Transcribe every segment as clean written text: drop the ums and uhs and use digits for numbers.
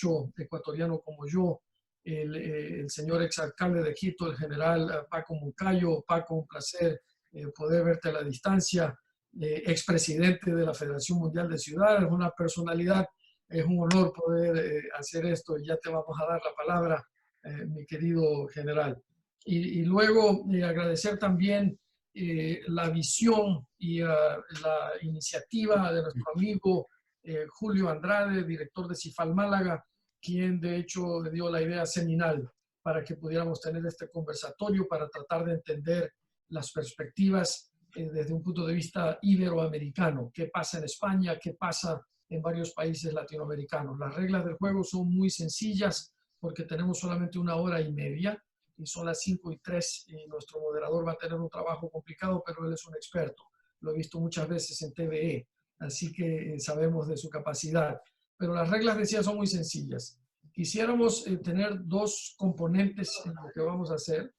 derecho ecuatoriano como yo, el señor exalcalde de Quito, el general Paco Moncayo. Paco, un placer poder verte a la distancia. Expresidente de la Federación Mundial de Ciudades, una personalidad. Es un honor poder hacer esto y ya te vamos a dar la palabra, mi querido general. Y luego agradecer también la visión y la iniciativa de nuestro amigo Julio Andrade, director de CIFAL Málaga, quien de hecho le dio la idea seminal para que pudiéramos tener este conversatorio para tratar de entender las perspectivas desde un punto de vista iberoamericano. ¿Qué pasa en España? ¿Qué pasa en varios países latinoamericanos? Las reglas del juego son muy sencillas porque tenemos solamente 1 hora y media y son las 5:03 y nuestro moderador va a tener un trabajo complicado, pero él es un experto. Lo he visto muchas veces en TVE, así que sabemos de su capacidad. Pero las reglas, decía, son muy sencillas. Quisiéramos tener dos componentes en lo que vamos a hacer.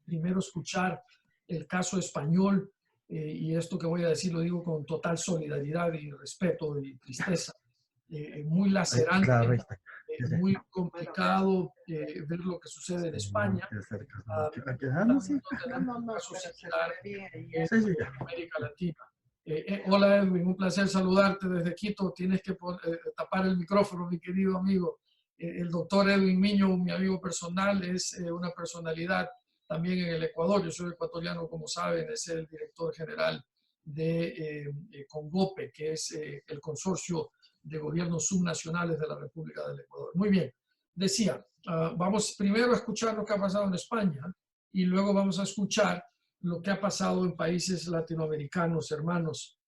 Primero, escuchar el caso español, y esto que voy a decir lo digo con total solidaridad y respeto y tristeza. Muy lacerante, muy complicado ver lo que sucede en España. También tenemos un caso similar en América Latina. Hola Edwin, un placer saludarte desde Quito. Tienes que tapar el micrófono, mi querido amigo. El doctor Edwin Miño, mi amigo personal, es una personalidad también en el Ecuador. Yo soy ecuatoriano, como saben, es el director general de CONGOPE, que es el consorcio de gobiernos subnacionales de la República del Ecuador. Muy bien, decía, vamos primero a escuchar lo que ha pasado en España y luego vamos a escuchar lo que ha pasado en países latinoamericanos, hermanos,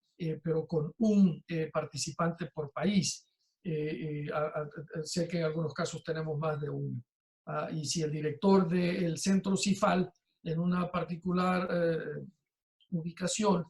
pero con un participante por país. Sé que en algunos casos tenemos más de uno. Y si el director del centro CIFAL, en una particular ubicación,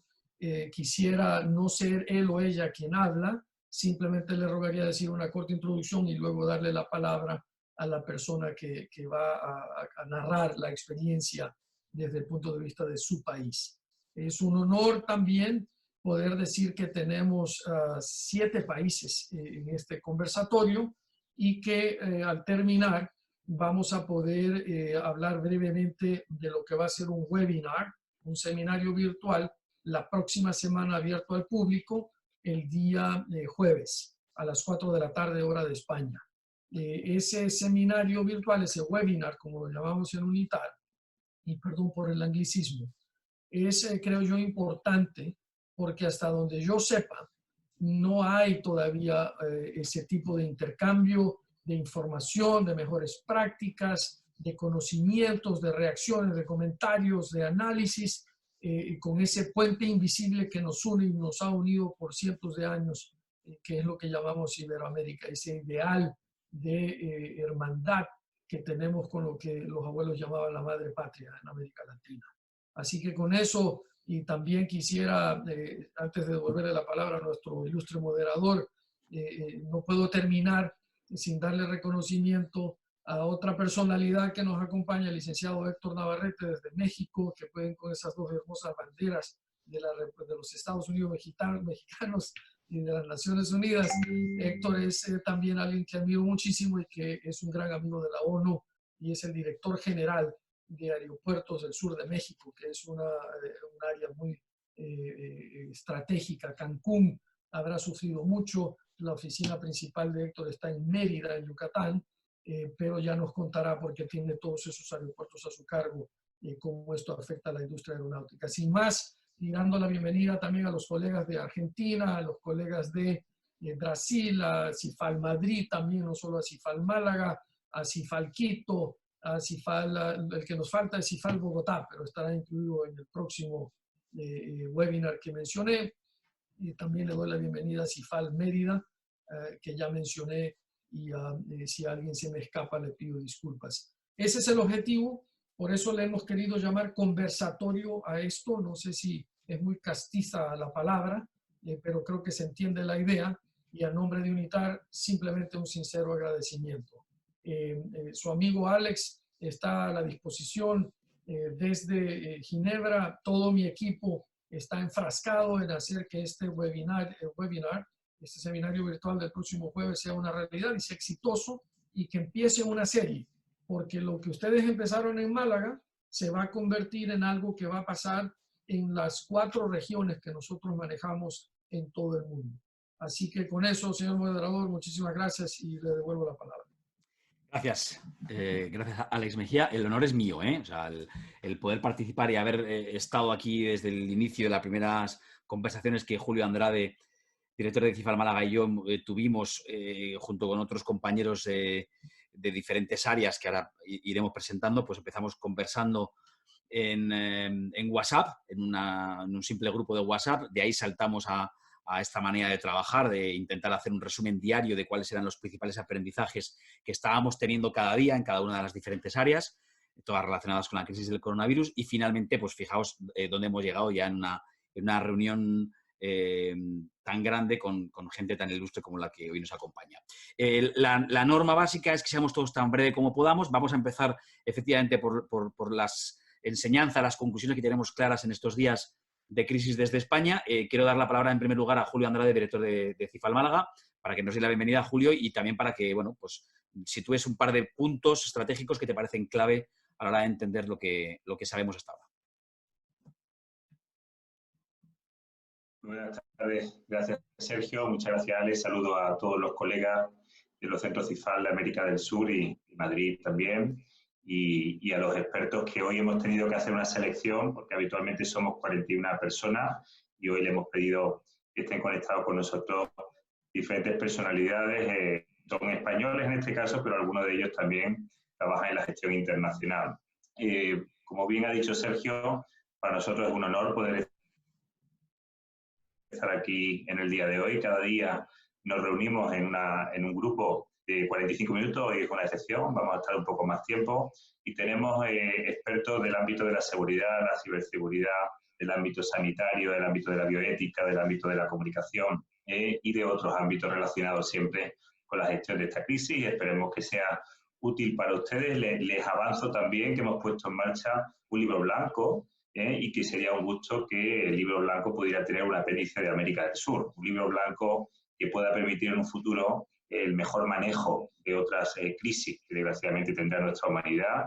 quisiera no ser él o ella quien habla, simplemente le rogaría decir una corta introducción y luego darle la palabra a la persona que va a narrar la experiencia desde el punto de vista de su país. Es un honor también poder decir que tenemos 7 países en este conversatorio y que al terminar vamos a poder hablar brevemente de lo que va a ser un webinar, un seminario virtual, la próxima semana abierto al público, el día jueves a las 4 de la tarde, hora de España. Ese seminario virtual, ese webinar, como lo llamamos en UNITAR, y perdón por el anglicismo, es, creo yo, importante porque hasta donde yo sepa, no hay todavía ese tipo de intercambio de información, de mejores prácticas, de conocimientos, de reacciones, de comentarios, de análisis, con ese puente invisible que nos une y nos ha unido por cientos de años, que es lo que llamamos Iberoamérica, ese ideal de hermandad que tenemos con lo que los abuelos llamaban la madre patria en América Latina. Así que con eso, y también quisiera, antes de devolverle la palabra a nuestro ilustre moderador, no puedo terminar sin darle reconocimiento a otra personalidad que nos acompaña, el licenciado Héctor Navarrete desde México, que pueden con esas dos hermosas banderas de los Estados Unidos mexicanos y de las Naciones Unidas. Héctor es también alguien que admiro muchísimo y que es un gran amigo de la ONU y es el director general de Aeropuertos del Sur de México, que es un área muy estratégica. Cancún habrá sufrido mucho. La oficina principal de Héctor está en Mérida, en Yucatán, pero ya nos contará porque tiene todos esos aeropuertos a su cargo, cómo esto afecta a la industria aeronáutica. Sin más, y dando la bienvenida también a los colegas de Argentina, a los colegas de Brasil, a CIFAL Madrid también, no solo a CIFAL Málaga, a CIFAL Quito, a CIFAL, el que nos falta es CIFAL Bogotá, pero estará incluido en el próximo webinar que mencioné. Y también le doy la bienvenida a CIFAL Mérida, que ya mencioné, y si a alguien se me escapa le pido disculpas. Ese es el objetivo, por eso le hemos querido llamar conversatorio a esto. No sé si es muy castiza la palabra, pero creo que se entiende la idea, y a nombre de UNITAR simplemente un sincero agradecimiento. Su amigo Alex está a la disposición desde Ginebra. Todo mi equipo está enfrascado en hacer que este webinar este seminario virtual del próximo jueves sea una realidad y sea exitoso y que empiece una serie, porque lo que ustedes empezaron en Málaga se va a convertir en algo que va a pasar en las 4 regiones que nosotros manejamos en todo el mundo. Así que con eso, señor moderador, muchísimas gracias y le devuelvo la palabra. Gracias. Gracias, Alex Mejía. El honor es mío, ¿eh? O sea, el poder participar y haber estado aquí desde el inicio de las primeras conversaciones que Julio Andrade, director de CIFAL Málaga, y yo tuvimos junto con otros compañeros de diferentes áreas que ahora iremos presentando, pues empezamos conversando en WhatsApp, en un simple grupo de WhatsApp. De ahí saltamos a esta manera de trabajar, de intentar hacer un resumen diario de cuáles eran los principales aprendizajes que estábamos teniendo cada día en cada una de las diferentes áreas, todas relacionadas con la crisis del coronavirus. Y finalmente, pues fijaos dónde hemos llegado ya en una reunión tan grande con gente tan ilustre como la que hoy nos acompaña. La norma básica es que seamos todos tan breve como podamos. Vamos a empezar efectivamente por las enseñanzas, las conclusiones que tenemos claras en estos días de crisis desde España. Quiero dar la palabra en primer lugar a Julio Andrade, director de CIFAL Málaga, para que nos dé la bienvenida, Julio, y también para que, bueno, pues sitúes un par de puntos estratégicos que te parecen clave a la hora de entender lo que sabemos hasta ahora. Buenas tardes. Gracias, Sergio. Muchas gracias, Alex. Saludo a todos los colegas de los centros CIFAL de América del Sur y Madrid también. Y a los expertos que hoy hemos tenido que hacer una selección, porque habitualmente somos 41 personas y hoy le hemos pedido que estén conectados con nosotros diferentes personalidades, son españoles en este caso, pero algunos de ellos también trabajan en la gestión internacional. Como bien ha dicho Sergio, para nosotros es un honor poder estar aquí en el día de hoy. Cada día nos reunimos en un grupo de 45 minutos, hoy es una excepción, vamos a estar un poco más tiempo, y tenemos expertos del ámbito de la seguridad, la ciberseguridad, del ámbito sanitario, del ámbito de la bioética, del ámbito de la comunicación y de otros ámbitos relacionados siempre con la gestión de esta crisis, y esperemos que sea útil para ustedes. Les avanzo también que hemos puesto en marcha un libro blanco y que sería un gusto que el libro blanco pudiera tener un apéndice de América del Sur, un libro blanco que pueda permitir en un futuro el mejor manejo de otras crisis que desgraciadamente tendrá nuestra humanidad,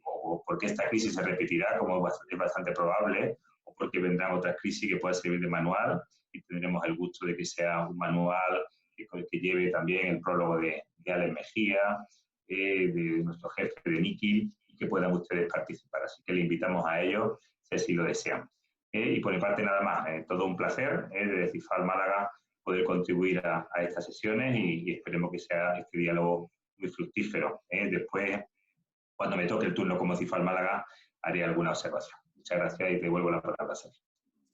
o porque esta crisis se repetirá, como es bastante probable, o porque vendrán otras crisis que puedan servir de manual, y tendremos el gusto de que sea un manual que lleve también el prólogo de Alex Mejía, de nuestro jefe de Níquil, y que puedan ustedes participar. Así que le invitamos a ellos, si así lo desean. Y por mi parte nada más, todo un placer desde CIFAL Málaga poder contribuir a estas sesiones y esperemos que sea este diálogo muy fructífero. Después, cuando me toque el turno como CIFAL Málaga, haré alguna observación. Muchas gracias y te devuelvo la palabra, Sergio.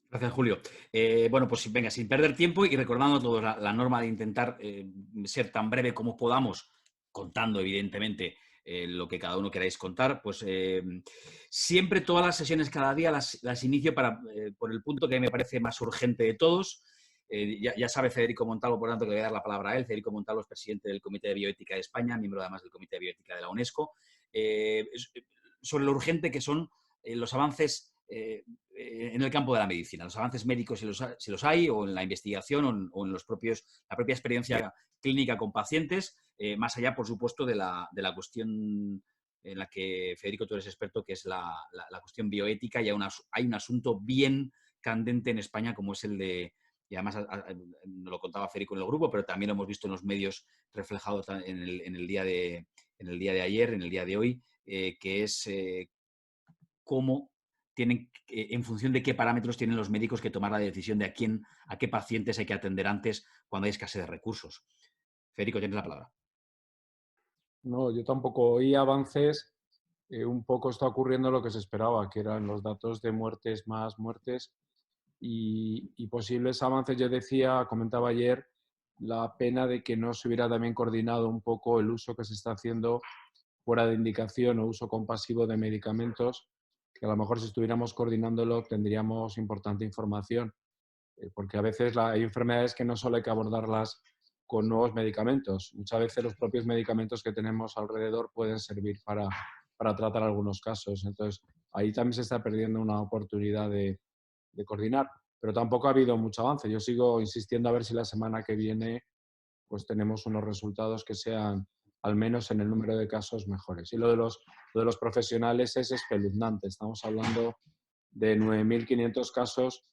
Gracias, Julio. Bueno, pues venga, sin perder tiempo y recordando todos la norma de intentar ser tan breve como podamos, contando evidentemente lo que cada uno queráis contar, pues siempre todas las sesiones cada día las inicio por el punto que me parece más urgente de todos. Ya sabe Federico Montalvo, por tanto, que le voy a dar la palabra a él. Federico Montalvo es presidente del Comité de Bioética de España, miembro además del Comité de Bioética de la UNESCO, sobre lo urgente que son los avances en el campo de la medicina, los avances médicos si los hay, o en la investigación o en la propia experiencia clínica con pacientes, más allá, por supuesto, de la cuestión en la que, Federico, tú eres experto, que es la cuestión bioética, y hay un asunto bien candente en España como es el de, y además nos lo contaba Federico en el grupo, pero también lo hemos visto en los medios reflejados en el día de ayer, en el día de hoy, que es cómo tienen, en función de qué parámetros tienen los médicos que tomar la decisión de a qué pacientes hay que atender antes cuando hay escasez de recursos. Federico, tienes la palabra. No, yo tampoco oí avances. Un poco está ocurriendo lo que se esperaba, que eran los datos de muertes más muertes y posibles avances. Yo comentaba ayer, la pena de que no se hubiera también coordinado un poco el uso que se está haciendo fuera de indicación o uso compasivo de medicamentos, que a lo mejor si estuviéramos coordinándolo tendríamos importante información, porque a veces hay enfermedades que no solo hay que abordarlas con nuevos medicamentos. Muchas veces los propios medicamentos que tenemos alrededor pueden servir para tratar algunos casos. Entonces, ahí también se está perdiendo una oportunidad de coordinar. pero tampoco ha habido mucho avance. Yo sigo insistiendo a ver si la semana que viene pues tenemos unos resultados que sean, al menos en el número de casos, mejores. Y lo de los profesionales es espeluznante. Estamos hablando de 9.500 casos.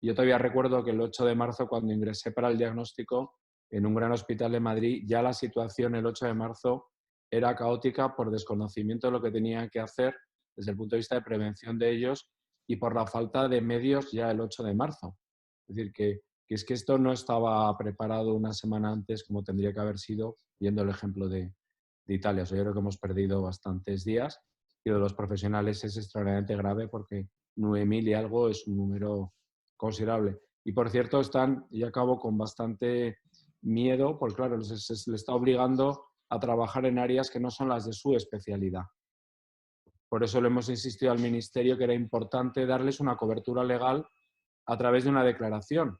Yo todavía recuerdo que el 8 de marzo, cuando ingresé para el diagnóstico en un gran hospital de Madrid, ya la situación el 8 de marzo era caótica por desconocimiento de lo que tenían que hacer desde el punto de vista de prevención de ellos y por la falta de medios ya el 8 de marzo. Es decir, que es que esto no estaba preparado una semana antes como tendría que haber sido, viendo el ejemplo de Italia. O sea, yo creo que hemos perdido bastantes días y lo de los profesionales es extraordinariamente grave porque 9.000 y algo es un número considerable. Y por cierto, están, y acabo con bastante miedo, porque claro, se les está obligando a trabajar en áreas que no son las de su especialidad. Por eso le hemos insistido al Ministerio que era importante darles una cobertura legal a través de una declaración,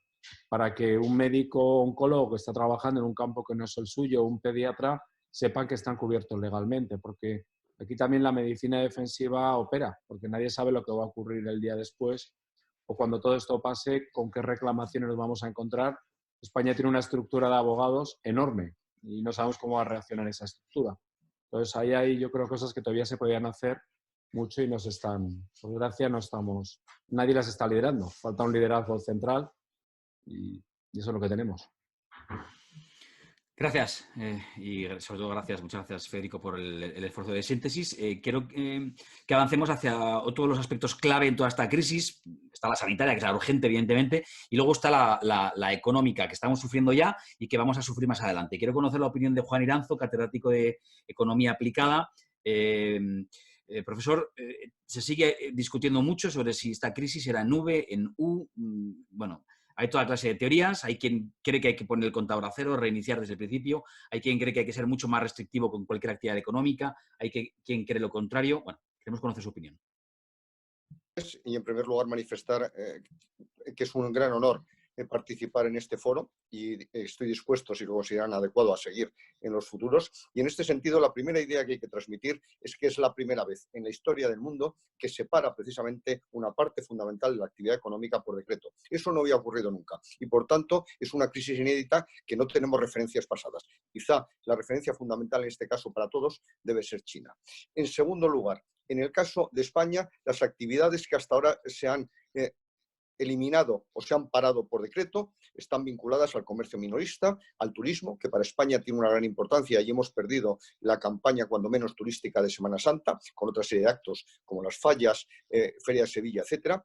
para que un médico oncólogo que está trabajando en un campo que no es el suyo, o un pediatra, sepan que están cubiertos legalmente, porque aquí también la medicina defensiva opera, porque nadie sabe lo que va a ocurrir el día después o cuando todo esto pase, con qué reclamaciones nos vamos a encontrar. España tiene una estructura de abogados enorme y no sabemos cómo va a reaccionar esa estructura. Entonces, ahí hay, yo creo, cosas que todavía se podían hacer mucho y nos están, por desgracia, no estamos, nadie las está liderando. Falta un liderazgo central y eso es lo que tenemos. Gracias y sobre todo muchas gracias Federico por el esfuerzo de síntesis. Quiero que avancemos hacia otro de los aspectos clave en toda esta crisis. Está la sanitaria, que es la urgente, evidentemente, y luego está la económica, que estamos sufriendo ya y que vamos a sufrir más adelante. Quiero conocer la opinión de Juan Iranzo, catedrático de Economía Aplicada. Profesor, se sigue discutiendo mucho sobre si esta crisis era en V, en U, bueno... Hay toda clase de teorías, hay quien cree que hay que poner el contador a cero, reiniciar desde el principio, hay quien cree que hay que ser mucho más restrictivo con cualquier actividad económica, hay quien cree lo contrario. Bueno, queremos conocer su opinión. Y en primer lugar manifestar que es un gran honor participar en este foro y estoy dispuesto, si lo consideran adecuado, a seguir en los futuros. Y en este sentido, la primera idea que hay que transmitir es que es la primera vez en la historia del mundo que se para precisamente una parte fundamental de la actividad económica por decreto. Eso no había ocurrido nunca y, por tanto, es una crisis inédita que no tenemos referencias pasadas. Quizá la referencia fundamental en este caso para todos debe ser China. En segundo lugar, en el caso de España, las actividades que hasta ahora se han eliminado o se han parado por decreto están vinculadas al comercio minorista, al turismo, que para España tiene una gran importancia y hemos perdido la campaña cuando menos turística de Semana Santa, con otra serie de actos como las fallas, Feria de Sevilla, etcétera.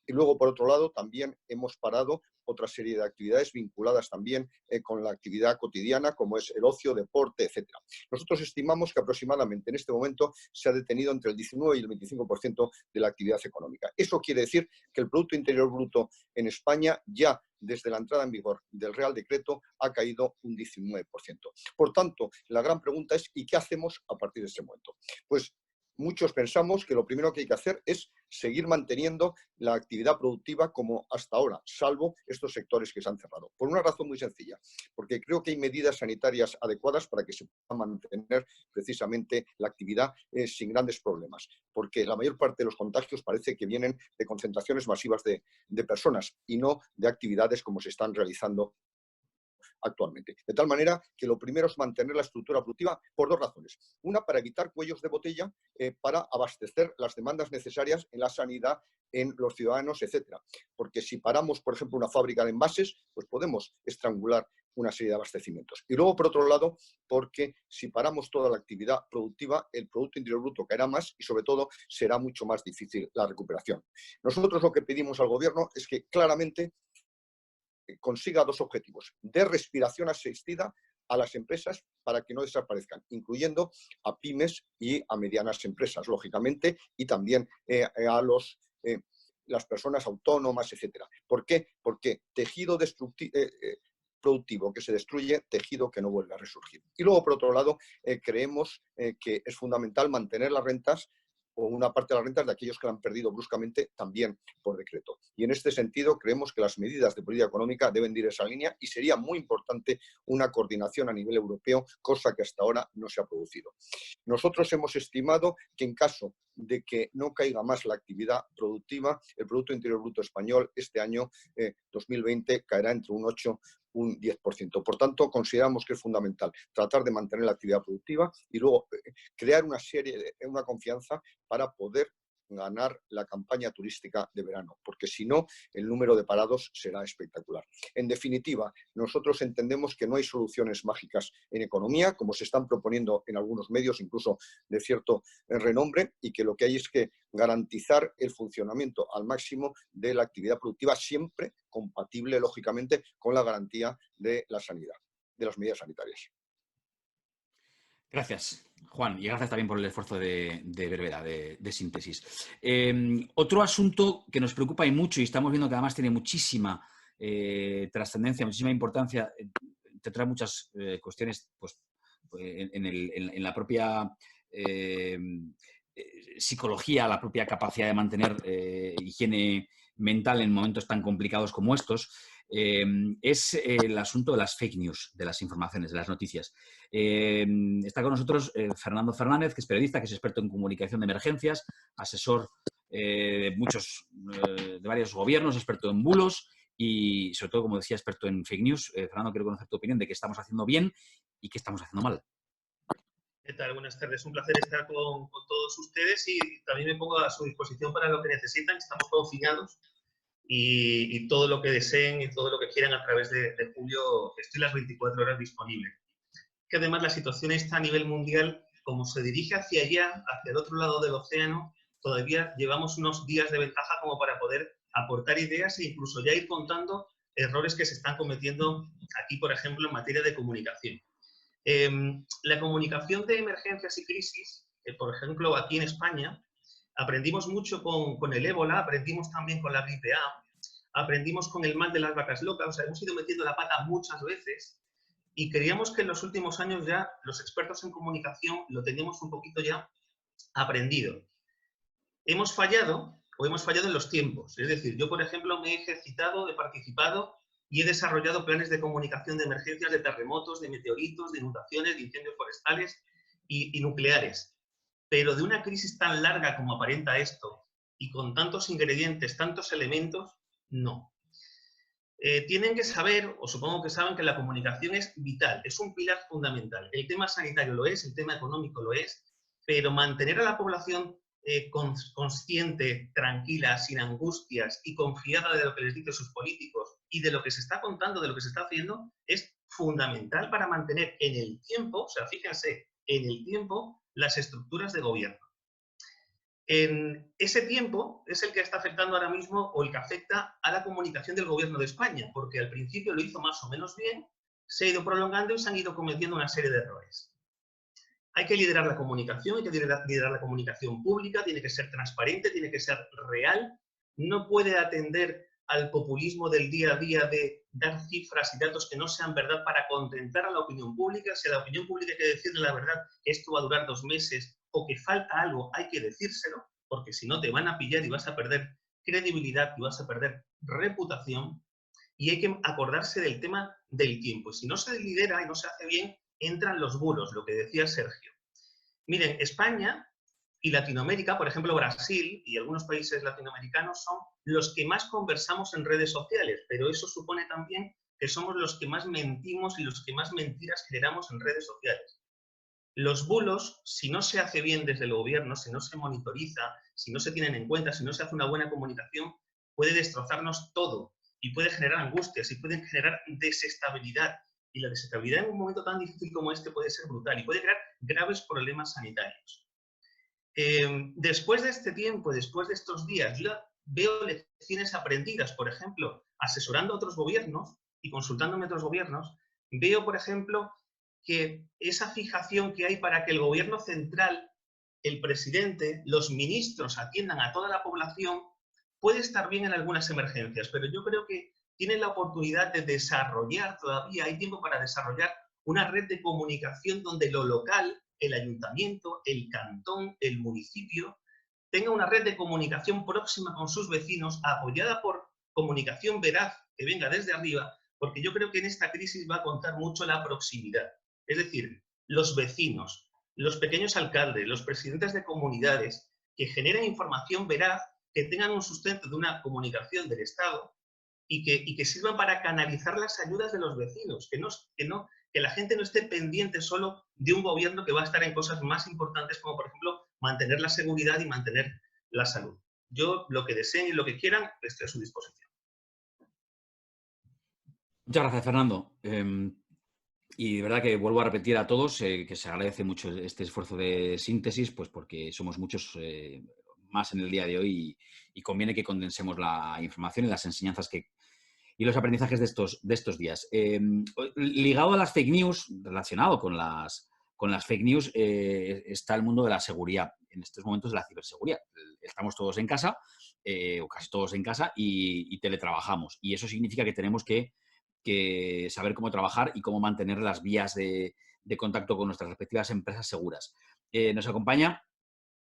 Y luego, por otro lado, también hemos parado otra serie de actividades vinculadas también con la actividad cotidiana, como es el ocio, deporte, etc. Nosotros estimamos que aproximadamente en este momento se ha detenido entre el 19 y el 25% de la actividad económica. Eso quiere decir que el Producto Interior Bruto en España ya desde la entrada en vigor del Real Decreto ha caído un 19%. Por tanto, la gran pregunta es ¿y qué hacemos a partir de ese momento? Pues muchos pensamos que lo primero que hay que hacer es seguir manteniendo la actividad productiva como hasta ahora, salvo estos sectores que se han cerrado. Por una razón muy sencilla, porque creo que hay medidas sanitarias adecuadas para que se pueda mantener precisamente la actividad sin grandes problemas, porque la mayor parte de los contagios parece que vienen de concentraciones masivas de personas y no de actividades como se están realizando actualmente. De tal manera que lo primero es mantener la estructura productiva por dos razones. Una, para evitar cuellos de botella, para abastecer las demandas necesarias en la sanidad, en los ciudadanos, etcétera. Porque si paramos, por ejemplo, una fábrica de envases, pues podemos estrangular una serie de abastecimientos. Y luego, por otro lado, porque si paramos toda la actividad productiva, el Producto Interior Bruto caerá más y, sobre todo, será mucho más difícil la recuperación. Nosotros lo que pedimos al Gobierno es que claramente consiga dos objetivos: de respiración asistida a las empresas para que no desaparezcan, incluyendo a pymes y a medianas empresas, lógicamente, y también a las personas autónomas, etcétera. ¿Por qué? Porque tejido productivo que se destruye, tejido que no vuelve a resurgir. Y luego, por otro lado, creemos que es fundamental mantener las rentas o una parte de las rentas de aquellos que la han perdido bruscamente también por decreto. Y en este sentido creemos que las medidas de política económica deben ir en esa línea y sería muy importante una coordinación a nivel europeo, cosa que hasta ahora no se ha producido. Nosotros hemos estimado que en caso de que no caiga más la actividad productiva, el Producto Interior Bruto español este año 2020 caerá entre un 8 un 10%. Por tanto, consideramos que es fundamental tratar de mantener la actividad productiva y luego crear una confianza para poder ganar la campaña turística de verano, porque si no, el número de parados será espectacular. En definitiva, nosotros entendemos que no hay soluciones mágicas en economía, como se están proponiendo en algunos medios, incluso de cierto renombre, y que lo que hay es que garantizar el funcionamiento al máximo de la actividad productiva, siempre compatible, lógicamente, con la garantía de la sanidad, de las medidas sanitarias. Gracias, Juan, y gracias también por el esfuerzo de brevedad, de síntesis. Otro asunto que nos preocupa y mucho, y estamos viendo que además tiene muchísima trascendencia, muchísima importancia, tendrá muchas cuestiones pues, en la propia psicología, la propia capacidad de mantener higiene mental en momentos tan complicados como estos, es el asunto de las fake news, de las informaciones, de las noticias. Está con nosotros Fernando Fernández, que es periodista, que es experto en comunicación de emergencias, asesor de varios gobiernos, experto en bulos y, sobre todo, como decía, experto en fake news. Fernando, quiero conocer tu opinión de qué estamos haciendo bien y qué estamos haciendo mal. ¿Qué tal? Buenas tardes. Un placer estar con todos ustedes y también me pongo a su disposición para lo que necesitan. Estamos confinados y todo lo que deseen y todo lo que quieran a través de Julio, estoy las 24 horas disponible. Que además la situación está a nivel mundial, como se dirige hacia allá, hacia el otro lado del océano, todavía llevamos unos días de ventaja como para poder aportar ideas e incluso ya ir contando errores que se están cometiendo aquí, por ejemplo, en materia de comunicación. La comunicación de emergencias y crisis, por ejemplo, aquí en España, aprendimos mucho con el ébola, aprendimos también con la gripe A, aprendimos con el mal de las vacas locas, o sea, hemos ido metiendo la pata muchas veces y creíamos que en los últimos años ya los expertos en comunicación lo teníamos un poquito ya aprendido. Hemos fallado en los tiempos, es decir, yo, por ejemplo, me he ejercitado, he participado y he desarrollado planes de comunicación de emergencias, de terremotos, de meteoritos, de inundaciones, de incendios forestales y nucleares. Pero de una crisis tan larga como aparenta esto, y con tantos ingredientes, tantos elementos, no. Tienen que saber, o supongo que saben, que la comunicación es vital, es un pilar fundamental. El tema sanitario lo es, el tema económico lo es, pero mantener a la población consciente, tranquila, sin angustias y confiada de lo que les dicen sus políticos y de lo que se está contando, de lo que se está haciendo, es fundamental para mantener en el tiempo, o sea, fíjense, en el tiempo, las estructuras de gobierno. En ese tiempo es el que está afectando ahora mismo o el que afecta a la comunicación del gobierno de España, porque al principio lo hizo más o menos bien, se ha ido prolongando y se han ido cometiendo una serie de errores. Hay que liderar la comunicación, hay que liderar la comunicación pública, tiene que ser transparente, tiene que ser real, no puede atender al populismo del día a día de dar cifras y datos que no sean verdad para contentar a la opinión pública. Si a la opinión pública hay que decirle la verdad, que esto va a durar 2 meses o que falta algo, hay que decírselo, porque si no te van a pillar y vas a perder credibilidad y vas a perder reputación. Y hay que acordarse del tema del tiempo. Si no se lidera y no se hace bien, entran los bulos, lo que decía Sergio. Miren, España y Latinoamérica, por ejemplo Brasil y algunos países latinoamericanos, son los que más conversamos en redes sociales, pero eso supone también que somos los que más mentimos y los que más mentiras generamos en redes sociales. Los bulos, si no se hace bien desde el gobierno, si no se monitoriza, si no se tienen en cuenta, si no se hace una buena comunicación, puede destrozarnos todo y puede generar angustias y puede generar desestabilidad. Y la desestabilidad en un momento tan difícil como este puede ser brutal y puede crear graves problemas sanitarios. Después de este tiempo, después de estos días, yo veo lecciones aprendidas, por ejemplo, asesorando a otros gobiernos y consultándome a otros gobiernos, veo, por ejemplo, que esa fijación que hay para que el gobierno central, el presidente, los ministros atiendan a toda la población, puede estar bien en algunas emergencias, pero yo creo que tienen la oportunidad de desarrollar, todavía hay tiempo para desarrollar una red de comunicación donde lo local, el ayuntamiento, el cantón, el municipio, tenga una red de comunicación próxima con sus vecinos, apoyada por comunicación veraz que venga desde arriba, porque yo creo que en esta crisis va a contar mucho la proximidad. Es decir, los vecinos, los pequeños alcaldes, los presidentes de comunidades, que generen información veraz, que tengan un sustento de una comunicación del Estado y que sirvan para canalizar las ayudas de los vecinos, que la gente no esté pendiente solo de un gobierno que va a estar en cosas más importantes como, por ejemplo, mantener la seguridad y mantener la salud. Yo, lo que deseen y lo que quieran, estoy a su disposición. Muchas gracias, Fernando. Y de verdad que vuelvo a repetir a todos que se agradece mucho este esfuerzo de síntesis, pues porque somos muchos más en el día de hoy y conviene que condensemos la información y las enseñanzas y los aprendizajes de estos días. Ligado a las fake news, relacionado con las fake news, está el mundo de la seguridad. En estos momentos de la ciberseguridad. Estamos todos en casa, o casi todos en casa, y teletrabajamos. Y eso significa que tenemos que saber cómo trabajar y cómo mantener las vías de contacto con nuestras respectivas empresas seguras. Nos acompaña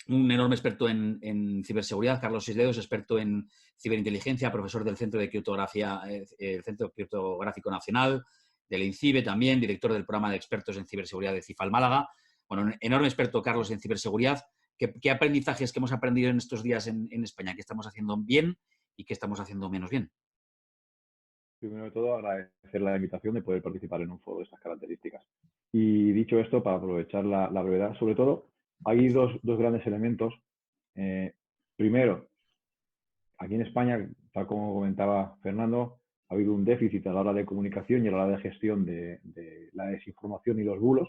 un enorme experto en ciberseguridad, Carlos Cisneros, experto en ciberinteligencia, profesor del Centro de Criptografía, el Centro Criptográfico Nacional, del INCIBE también, director del programa de expertos en ciberseguridad de CIFAL Málaga. Bueno, un enorme experto, Carlos, en ciberseguridad. ¿Qué aprendizajes que hemos aprendido en estos días en España? ¿Qué estamos haciendo bien y qué estamos haciendo menos bien? Primero de todo, agradecer la invitación de poder participar en un foro de estas características. Y dicho esto, para aprovechar la brevedad, sobre todo, hay dos grandes elementos. Primero, aquí en España, tal como comentaba Fernando, ha habido un déficit a la hora de comunicación y a la hora de gestión de la desinformación y los bulos.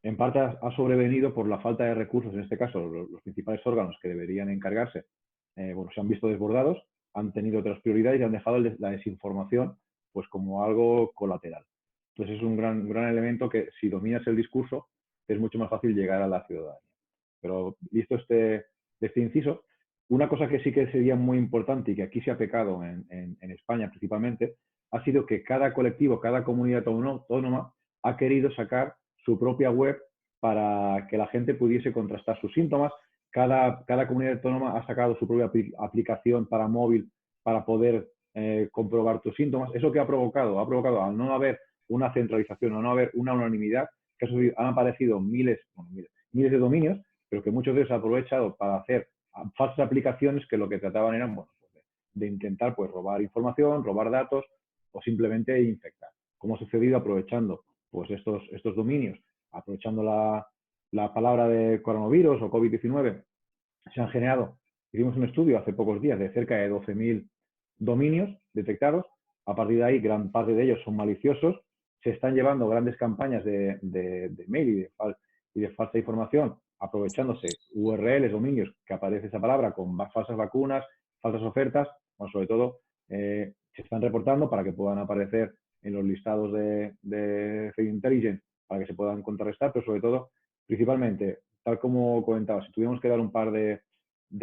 En parte ha sobrevenido por la falta de recursos, en este caso, los principales órganos que deberían encargarse, se han visto desbordados, han tenido otras prioridades y han dejado la desinformación pues como algo colateral. Entonces es un gran elemento que si dominas el discurso es mucho más fácil llegar a la ciudadanía. Pero visto este inciso, una cosa que sí que sería muy importante y que aquí se ha pecado en España principalmente, ha sido que cada colectivo, cada comunidad autónoma ha querido sacar su propia web para que la gente pudiese contrastar sus síntomas. Cada comunidad autónoma ha sacado su propia aplicación para móvil para poder comprobar tus síntomas. ¿Eso qué ha provocado? Ha provocado, al no haber una centralización, al no haber una unanimidad, que han aparecido miles de dominios, pero que muchos de ellos han aprovechado para hacer falsas aplicaciones que lo que trataban eran de intentar pues, robar información, robar datos o simplemente infectar. Como ha sucedido aprovechando pues, estos dominios, aprovechando la palabra de coronavirus o COVID-19, se han generado, hicimos un estudio hace pocos días de cerca de 12.000 dominios detectados. A partir de ahí, gran parte de ellos son maliciosos. Se están llevando grandes campañas de mail y de falsa información, aprovechándose URLs, dominios, que aparece esa palabra, con falsas vacunas, falsas ofertas. Bueno, sobre todo, se están reportando para que puedan aparecer en los listados de Threat Intelligence, para que se puedan contrarrestar, pero sobre todo, principalmente, tal como comentaba, si tuviéramos que dar un par de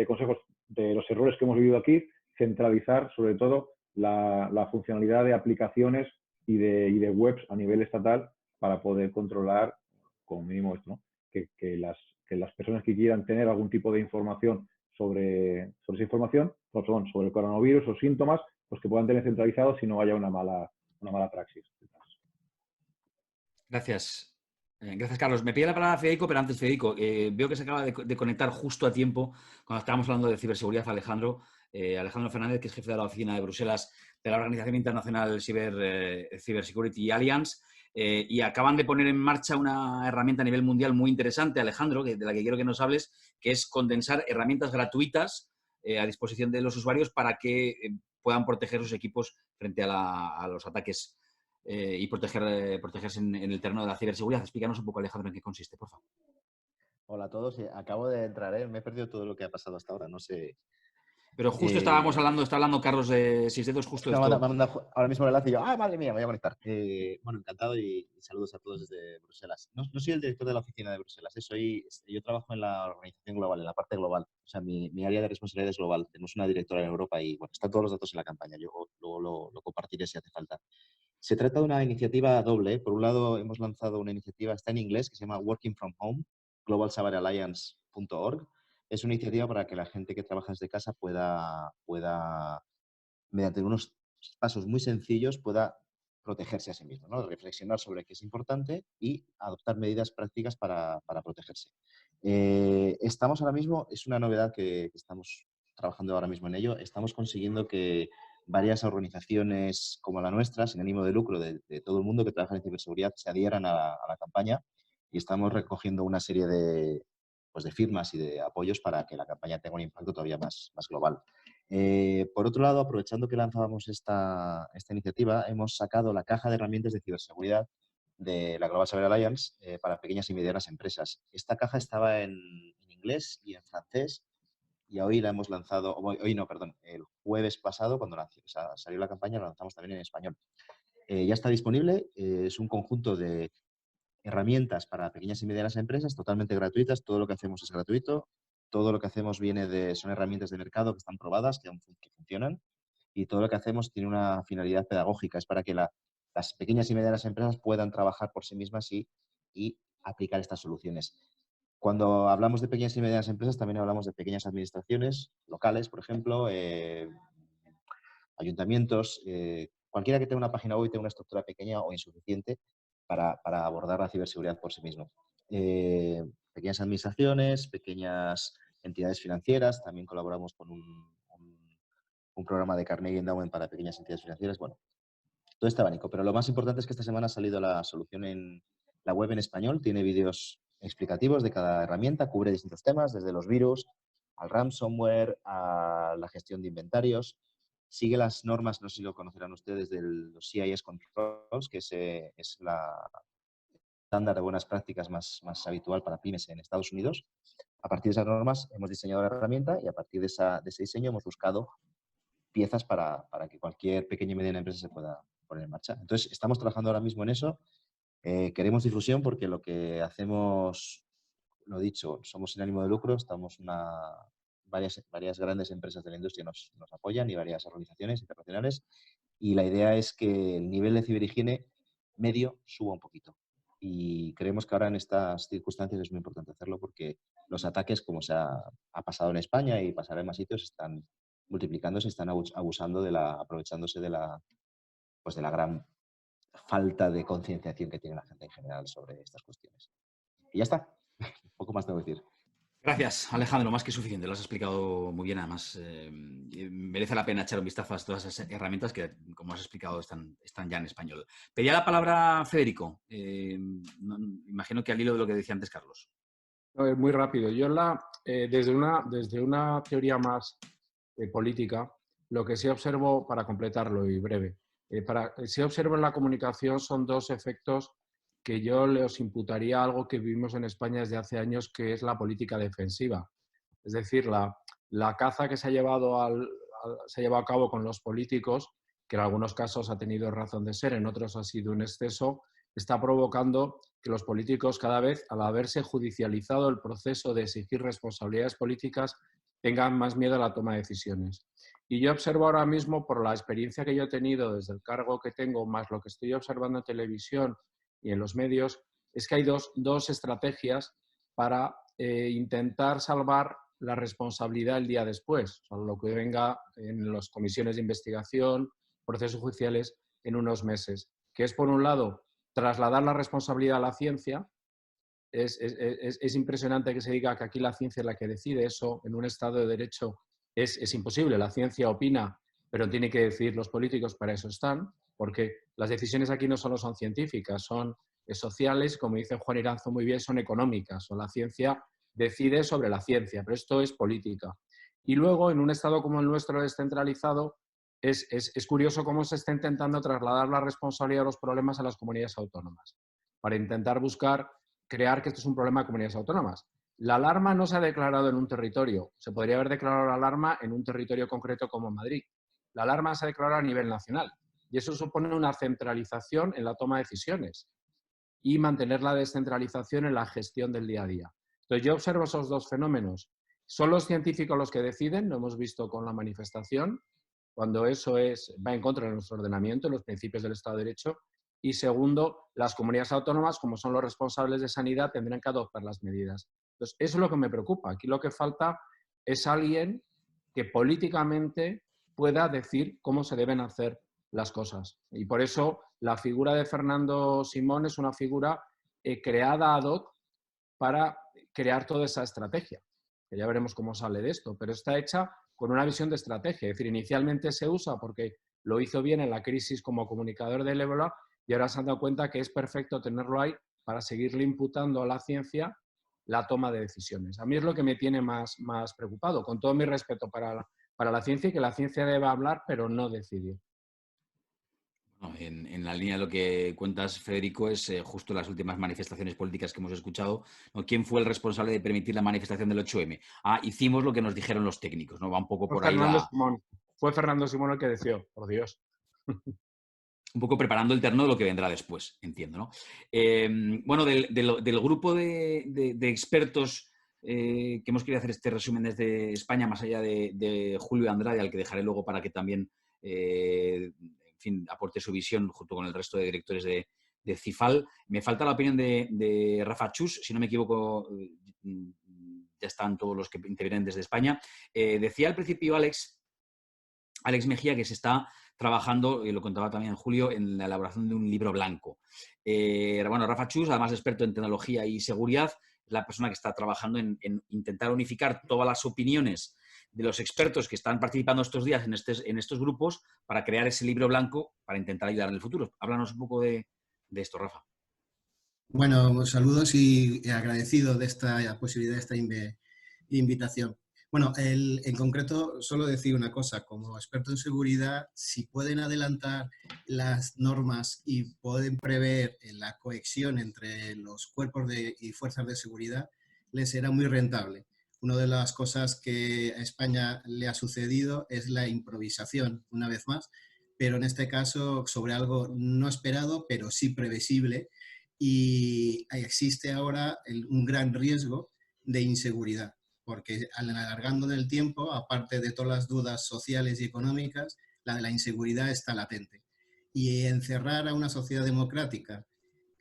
consejos de los errores que hemos vivido aquí, centralizar sobre todo la funcionalidad de aplicaciones y de webs a nivel estatal para poder controlar, como mínimo esto, ¿no? que las personas que quieran tener algún tipo de información sobre esa información, sobre el coronavirus o síntomas, pues que puedan tener centralizado si no haya una mala praxis. Gracias. Gracias, Carlos. Me pide la palabra Federico, pero antes, Federico, veo que se acaba de conectar justo a tiempo cuando estábamos hablando de ciberseguridad, Alejandro Fernández, que es jefe de la oficina de Bruselas de la Organización Internacional Cybersecurity Alliance, y acaban de poner en marcha una herramienta a nivel mundial muy interesante, Alejandro, de la que quiero que nos hables, que es condensar herramientas gratuitas a disposición de los usuarios para que puedan proteger sus equipos frente a los ataques y protegerse en el terreno de la ciberseguridad. Explícanos un poco, Alejandro, en qué consiste, por favor. Hola a todos. Acabo de entrar, me he perdido todo lo que ha pasado hasta ahora, no sé. Pero justo está hablando Carlos de Cisneros, justo me esto. manda ahora mismo el enlace y yo, madre mía, me voy a conectar. Bueno, encantado y saludos a todos desde Bruselas. No soy el director de la oficina de Bruselas, yo trabajo en la organización global, en la parte global. O sea, mi área de responsabilidad es global. Tenemos una directora en Europa y, bueno, están todos los datos en la campaña. Yo luego lo compartiré si hace falta. Se trata de una iniciativa doble. Por un lado, hemos lanzado una iniciativa, está en inglés, que se llama Working from Home, globalcyberalliance.org. Es una iniciativa para que la gente que trabaja desde casa pueda, mediante unos pasos muy sencillos, pueda protegerse a sí mismo, ¿no? Reflexionar sobre qué es importante y adoptar medidas prácticas para protegerse. Estamos ahora mismo, es una novedad que estamos trabajando ahora mismo en ello, estamos consiguiendo que varias organizaciones como la nuestra, sin ánimo de lucro, de todo el mundo que trabaja en ciberseguridad, se adhieran a la campaña y estamos recogiendo una serie de firmas y de apoyos para que la campaña tenga un impacto todavía más global. Por otro lado, aprovechando que lanzábamos esta iniciativa, hemos sacado la caja de herramientas de ciberseguridad de la Global Cyber Alliance para pequeñas y medianas empresas. Esta caja estaba en inglés y en francés y hoy la hemos lanzado, el jueves pasado, cuando salió la campaña, la lanzamos también en español. Ya está disponible, es un conjunto de herramientas para pequeñas y medianas empresas totalmente gratuitas, todo lo que hacemos es gratuito, todo lo que hacemos son herramientas de mercado que están probadas, que funcionan, y todo lo que hacemos tiene una finalidad pedagógica, es para que las pequeñas y medianas empresas puedan trabajar por sí mismas y aplicar estas soluciones. Cuando hablamos de pequeñas y medianas empresas, también hablamos de pequeñas administraciones locales, por ejemplo, ayuntamientos, cualquiera que tenga una página web y tenga una estructura pequeña o insuficiente para abordar la ciberseguridad por sí mismo. Pequeñas administraciones, pequeñas entidades financieras, también colaboramos con un programa de Carnegie Endowment para pequeñas entidades financieras. Bueno, todo este abanico. Pero lo más importante es que esta semana ha salido la solución en la web en español. Tiene vídeos explicativos de cada herramienta, cubre distintos temas, desde los virus al ransomware, a la gestión de inventarios. Sigue las normas, no sé si lo conocerán ustedes, de los CIS Controls, que es la estándar de buenas prácticas más habitual para pymes en Estados Unidos. A partir de esas normas hemos diseñado la herramienta y a partir de ese diseño hemos buscado piezas para que cualquier pequeña y mediana empresa se pueda poner en marcha. Entonces, estamos trabajando ahora mismo en eso. Queremos difusión porque lo que hacemos, lo dicho, somos sin ánimo de lucro, varias grandes empresas de la industria nos apoyan y varias organizaciones internacionales y la idea es que el nivel de ciberhigiene medio suba un poquito. Y creemos que ahora en estas circunstancias es muy importante hacerlo porque los ataques, como se ha pasado en España y pasará en más sitios, están multiplicándose, están abusando aprovechándose de la gran falta de concienciación que tiene la gente en general sobre estas cuestiones. Y ya está. Poco más tengo que decir. Gracias, Alejandro, más que suficiente, lo has explicado muy bien, además merece la pena echar un vistazo a todas esas herramientas que, como has explicado, están ya en español. Pedía la palabra Federico, imagino que al hilo de lo que decía antes Carlos. Muy rápido, yo desde una teoría más política, lo que sí observo, para completarlo y breve, sí observo en la comunicación son dos efectos que yo les imputaría a algo que vivimos en España desde hace años, que es la política defensiva. Es decir, la caza que se ha llevado a cabo con los políticos, que en algunos casos ha tenido razón de ser, en otros ha sido un exceso, está provocando que los políticos cada vez, al haberse judicializado el proceso de exigir responsabilidades políticas, tengan más miedo a la toma de decisiones. Y yo observo ahora mismo, por la experiencia que yo he tenido desde el cargo que tengo, más lo que estoy observando en televisión y en los medios, es que hay dos estrategias para intentar salvar la responsabilidad el día después, o sea, lo que venga en las comisiones de investigación, procesos judiciales en unos meses, que es, por un lado, trasladar la responsabilidad a la ciencia. Es impresionante que se diga que aquí la ciencia es la que decide. Eso en un Estado de Derecho es imposible. La ciencia opina, pero tiene que decidir los políticos, para eso están, porque las decisiones aquí no solo son científicas, son sociales, como dice Juan Iranzo muy bien, son económicas, o la ciencia decide sobre la ciencia, pero esto es política. Y luego, en un Estado como el nuestro descentralizado, es curioso cómo se está intentando trasladar la responsabilidad de los problemas a las comunidades autónomas, para intentar crear que esto es un problema de comunidades autónomas. La alarma no se ha declarado en un territorio. Se podría haber declarado la alarma en un territorio concreto como Madrid. La alarma se ha declarado a nivel nacional. Y eso supone una centralización en la toma de decisiones y mantener la descentralización en la gestión del día a día. Entonces, yo observo esos dos fenómenos. Son los científicos los que deciden, lo hemos visto con la manifestación, cuando eso va en contra de nuestro ordenamiento, los principios del Estado de Derecho. Y segundo, las comunidades autónomas, como son los responsables de sanidad, tendrán que adoptar las medidas. Entonces, eso es lo que me preocupa. Aquí lo que falta es alguien que políticamente pueda decir cómo se deben hacer las cosas. Y por eso la figura de Fernando Simón es una figura creada ad hoc para crear toda esa estrategia. Que ya veremos cómo sale de esto, pero está hecha con una visión de estrategia. Es decir, inicialmente se usa porque lo hizo bien en la crisis como comunicador del ébola y ahora se han dado cuenta que es perfecto tenerlo ahí para seguirle imputando a la ciencia la toma de decisiones. A mí es lo que me tiene más preocupado, con todo mi respeto para la ciencia y que la ciencia debe hablar, pero no decidir. Bueno, en la línea de lo que cuentas, Federico, es justo las últimas manifestaciones políticas que hemos escuchado, ¿no? ¿Quién fue el responsable de permitir la manifestación del 8M? Hicimos lo que nos dijeron los técnicos, ¿no? Va un poco por ahí Fue Fernando Simón el que decidió, por Dios. Un poco preparando el terreno de lo que vendrá después, entiendo, ¿no? Bueno, del grupo de expertos que hemos querido hacer este resumen desde España, más allá de Julio Andrade, al que dejaré luego para que también en fin, aporte su visión junto con el resto de directores de CIFAL. Me falta la opinión de Rafa Chus, si no me equivoco, ya están todos los que intervienen desde España. Decía al principio Alex Mejía que se está trabajando, y lo contaba también Julio, en la elaboración de un libro blanco. Bueno, Rafa Chus, además experto en tecnología y seguridad, es la persona que está trabajando en intentar unificar todas las opiniones de los expertos que están participando estos días en estos grupos para crear ese libro blanco para intentar ayudar en el futuro. Háblanos un poco de esto, Rafa. Bueno, saludos y agradecido de esta posibilidad, de esta invitación. Bueno, en concreto, solo decir una cosa. Como experto en seguridad, si pueden adelantar las normas y pueden prever la cohesión entre los cuerpos y fuerzas de seguridad, les será muy rentable. Una de las cosas que a España le ha sucedido es la improvisación, una vez más, pero en este caso sobre algo no esperado, pero sí previsible, y existe ahora un gran riesgo de inseguridad, porque alargando en el tiempo, aparte de todas las dudas sociales y económicas, la de la inseguridad está latente. Y encerrar a una sociedad democrática,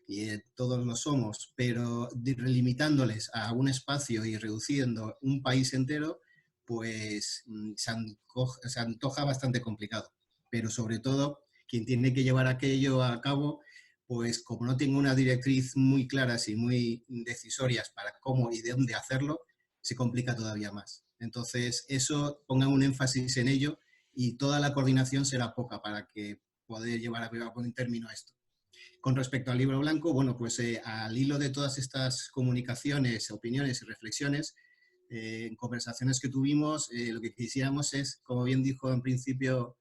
y todos lo somos, pero limitándoles a un espacio y reduciendo un país entero, pues se antoja bastante complicado. Pero sobre todo, quien tiene que llevar aquello a cabo, pues como no tengo una directriz muy claras y muy decisorias para cómo y de dónde hacerlo, se complica todavía más. Entonces, eso, pongan un énfasis en ello y toda la coordinación será poca para que poder llevar a buen término esto. Con respecto al libro blanco, bueno, pues al hilo de todas estas comunicaciones, opiniones y reflexiones, en conversaciones que tuvimos, lo que quisiéramos es, como bien dijo en principio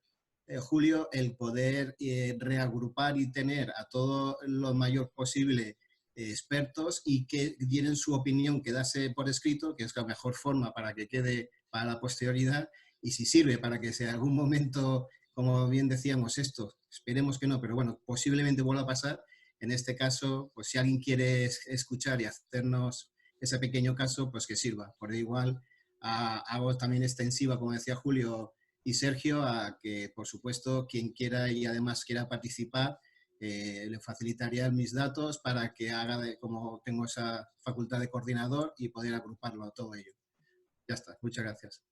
Julio, el poder reagrupar y tener a todo lo mayor posible expertos y que dieran su opinión, quedase por escrito, que es la mejor forma para que quede para la posterioridad, y si sirve para que si en algún momento, como bien decíamos, esto, esperemos que no, pero bueno, posiblemente vuelva a pasar. En este caso, pues si alguien quiere escuchar y hacernos ese pequeño caso, pues que sirva. Por igual, hago también extensiva, como decía Julio y Sergio, a que, por supuesto, quien quiera y además quiera participar, le facilitaría mis datos para que haga, como tengo esa facultad de coordinador, y poder agruparlo a todo ello. Ya está, muchas gracias.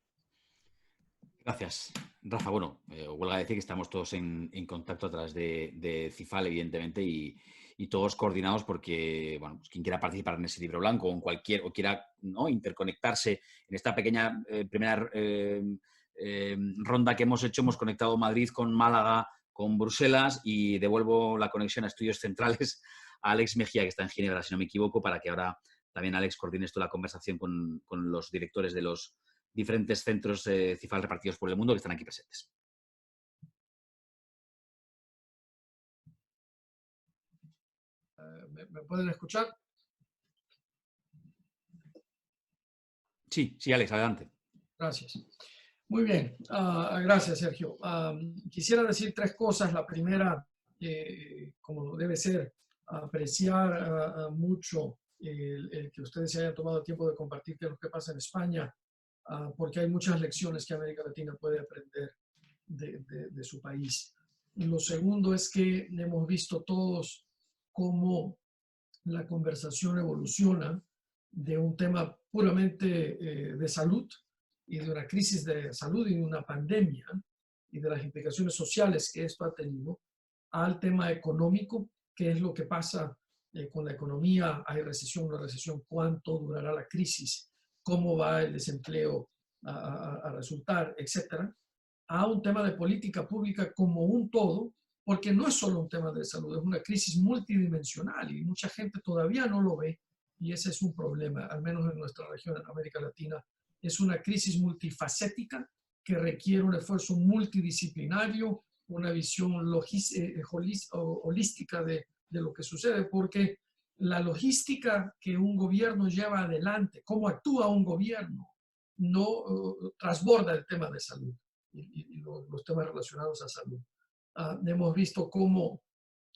Gracias, Rafa. Bueno, huelga decir que estamos todos en contacto a través de CIFAL, evidentemente, y todos coordinados porque, bueno, pues quien quiera participar en ese libro blanco o quiera, ¿no?, interconectarse en esta pequeña primera ronda que hemos hecho, hemos conectado Madrid con Málaga, con Bruselas, y devuelvo la conexión a Estudios Centrales a Alex Mejía, que está en Ginebra, si no me equivoco, para que ahora también Alex coordine esto, la conversación con los directores de los diferentes centros CIFAL repartidos por el mundo que están aquí presentes. ¿Me pueden escuchar? Sí, Alex, adelante. Gracias. Muy bien, gracias, Sergio. Quisiera decir tres cosas. La primera, como debe ser, apreciar mucho el que ustedes se hayan tomado el tiempo de compartir qué es lo que pasa en España, porque hay muchas lecciones que América Latina puede aprender de su país. Y lo segundo es que hemos visto todos cómo la conversación evoluciona de un tema puramente de salud y de una crisis de salud y de una pandemia y de las implicaciones sociales que esto ha tenido, al tema económico, qué es lo que pasa con la economía, hay recesión, no recesión, cuánto durará la crisis, cómo va el desempleo a resultar, etcétera, a un tema de política pública como un todo, porque no es solo un tema de salud, es una crisis multidimensional y mucha gente todavía no lo ve y ese es un problema, al menos en nuestra región, en América Latina. Es una crisis multifacética que requiere un esfuerzo multidisciplinario, una visión holística de lo que sucede, porque la logística que un gobierno lleva adelante, cómo actúa un gobierno, no trasborda el tema de salud y los temas relacionados a salud. Hemos visto cómo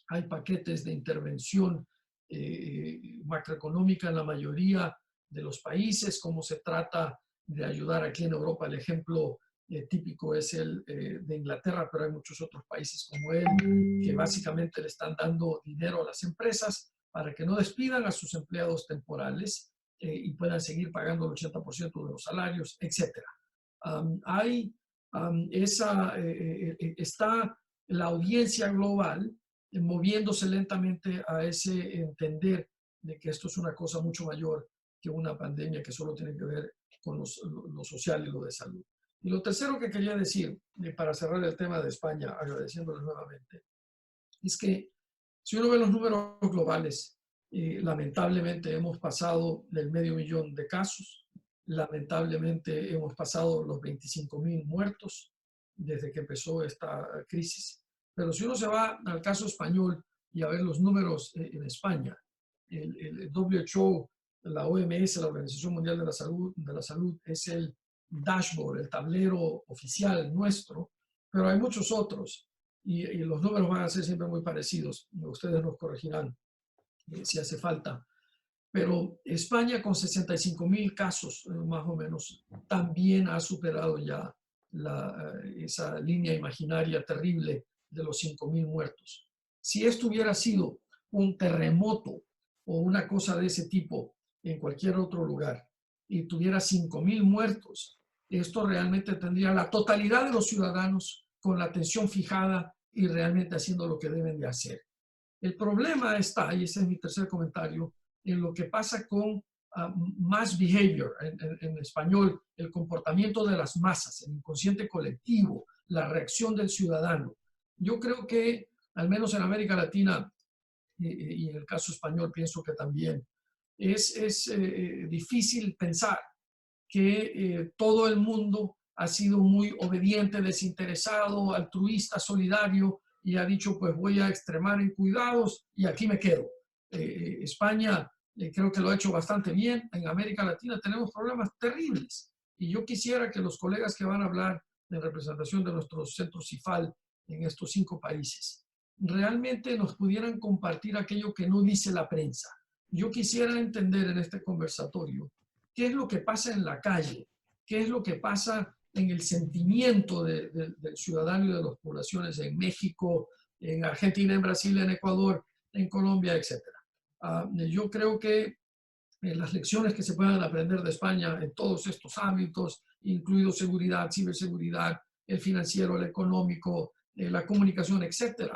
hay paquetes de intervención macroeconómica en la mayoría de los países, cómo se trata de ayudar aquí en Europa. El ejemplo típico es el de Inglaterra, pero hay muchos otros países como él que básicamente le están dando dinero a las empresas para que no despidan a sus empleados temporales y puedan seguir pagando el 80% de los salarios, etc. Está la audiencia global moviéndose lentamente a ese entender de que esto es una cosa mucho mayor que una pandemia que solo tiene que ver con lo social y lo de salud. Y lo tercero que quería decir, para cerrar el tema de España, agradeciéndoles nuevamente, es que si uno ve los números globales, lamentablemente hemos pasado del 500.000 de casos, lamentablemente hemos pasado los 25.000 muertos desde que empezó esta crisis. Pero si uno se va al caso español y a ver los números en España, el WHO, la OMS, la Organización Mundial de la Salud, es el dashboard, el tablero oficial nuestro, pero hay muchos otros y los números van a ser siempre muy parecidos. Ustedes nos corregirán si hace falta. Pero España con 65.000 casos, más o menos, también ha superado ya esa línea imaginaria terrible de los 5.000 muertos. Si esto hubiera sido un terremoto o una cosa de ese tipo en cualquier otro lugar y tuviera 5.000 muertos, esto realmente tendría la totalidad de los ciudadanos con la atención fijada y realmente haciendo lo que deben de hacer. El problema está, y ese es mi tercer comentario, en lo que pasa con mass behavior, en español, el comportamiento de las masas, el inconsciente colectivo, la reacción del ciudadano. Yo creo que, al menos en América Latina, y en el caso español pienso que también, es difícil pensar que todo el mundo ha sido muy obediente, desinteresado, altruista, solidario, y ha dicho, pues voy a extremar en cuidados y aquí me quedo. España creo que lo ha hecho bastante bien. En América Latina tenemos problemas terribles. Y yo quisiera que los colegas que van a hablar en representación de nuestros centros CIFAL en estos 5 países realmente nos pudieran compartir aquello que no dice la prensa. Yo quisiera entender en este conversatorio qué es lo que pasa en la calle, qué es lo que pasa en el sentimiento del ciudadano y de las poblaciones en México, en Argentina, en Brasil, en Ecuador, en Colombia, etc. Yo creo que las lecciones que se puedan aprender de España en todos estos ámbitos, incluido seguridad, ciberseguridad, el financiero, el económico, la comunicación, etc.,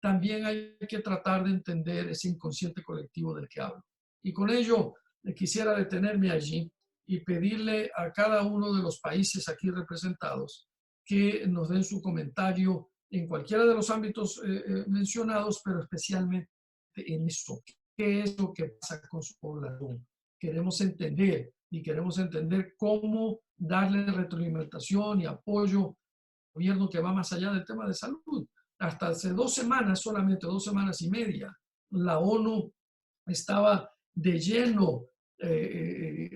también hay que tratar de entender ese inconsciente colectivo del que hablo. Y con ello quisiera detenerme allí y pedirle a cada uno de los países aquí representados que nos den su comentario en cualquiera de los ámbitos mencionados, pero especialmente en eso. ¿Qué es lo que pasa con su población? Queremos entender y queremos entender cómo darle retroalimentación y apoyo al gobierno que va más allá del tema de salud. Hasta hace 2 semanas, solamente 2 semanas y media, la ONU estaba de lleno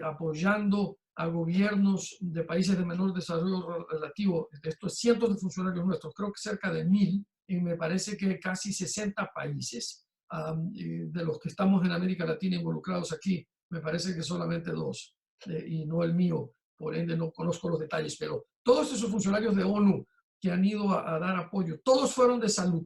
apoyando a gobiernos de países de menor desarrollo relativo. Esto es cientos de funcionarios nuestros, creo que cerca de 1.000, y me parece que casi 60 países. De los que estamos en América Latina involucrados aquí, me parece que solamente 2, y no el mío, por ende no conozco los detalles, pero todos esos funcionarios de ONU que han ido a dar apoyo, todos fueron de salud,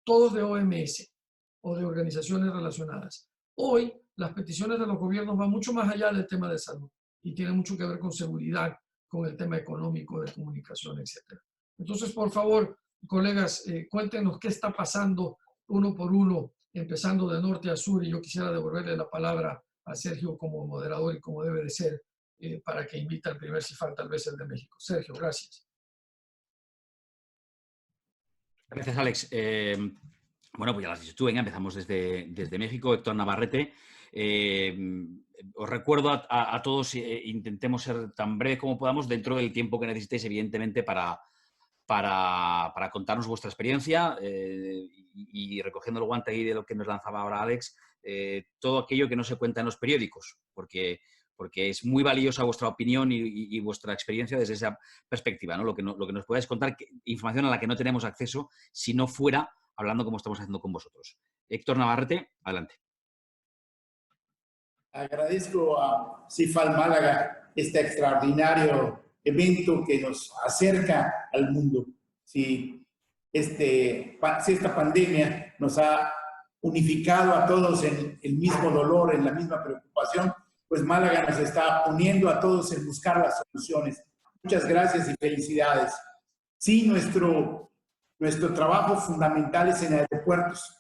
todos de OMS o de organizaciones relacionadas. Hoy las peticiones de los gobiernos van mucho más allá del tema de salud. y tiene mucho que ver con seguridad, con el tema económico, de comunicación, etc. Entonces, por favor, colegas, cuéntenos qué está pasando uno por uno, empezando de norte a sur, y yo quisiera devolverle la palabra a Sergio como moderador y como debe de ser, para que invite al primer CIFAL, tal vez el de México. Sergio, gracias. Gracias, Alex. Bueno, pues ya lo has dicho tú, venga, empezamos desde México. Héctor Navarrete. Os recuerdo a todos, intentemos ser tan breves como podamos dentro del tiempo que necesitéis, evidentemente, para contarnos vuestra experiencia y recogiendo el guante ahí de lo que nos lanzaba ahora Alex, todo aquello que no se cuenta en los periódicos, porque es muy valiosa vuestra opinión y vuestra experiencia desde esa perspectiva, ¿no? Lo que nos podáis contar, información a la que no tenemos acceso si no fuera hablando como estamos haciendo con vosotros. Héctor Navarrete, adelante. Agradezco a CIFAL Málaga este extraordinario evento que nos acerca al mundo. Si esta pandemia nos ha unificado a todos en el mismo dolor, en la misma preocupación, pues Málaga nos está uniendo a todos en buscar las soluciones. Muchas gracias y felicidades. Sí, nuestro trabajo fundamental es en aeropuertos.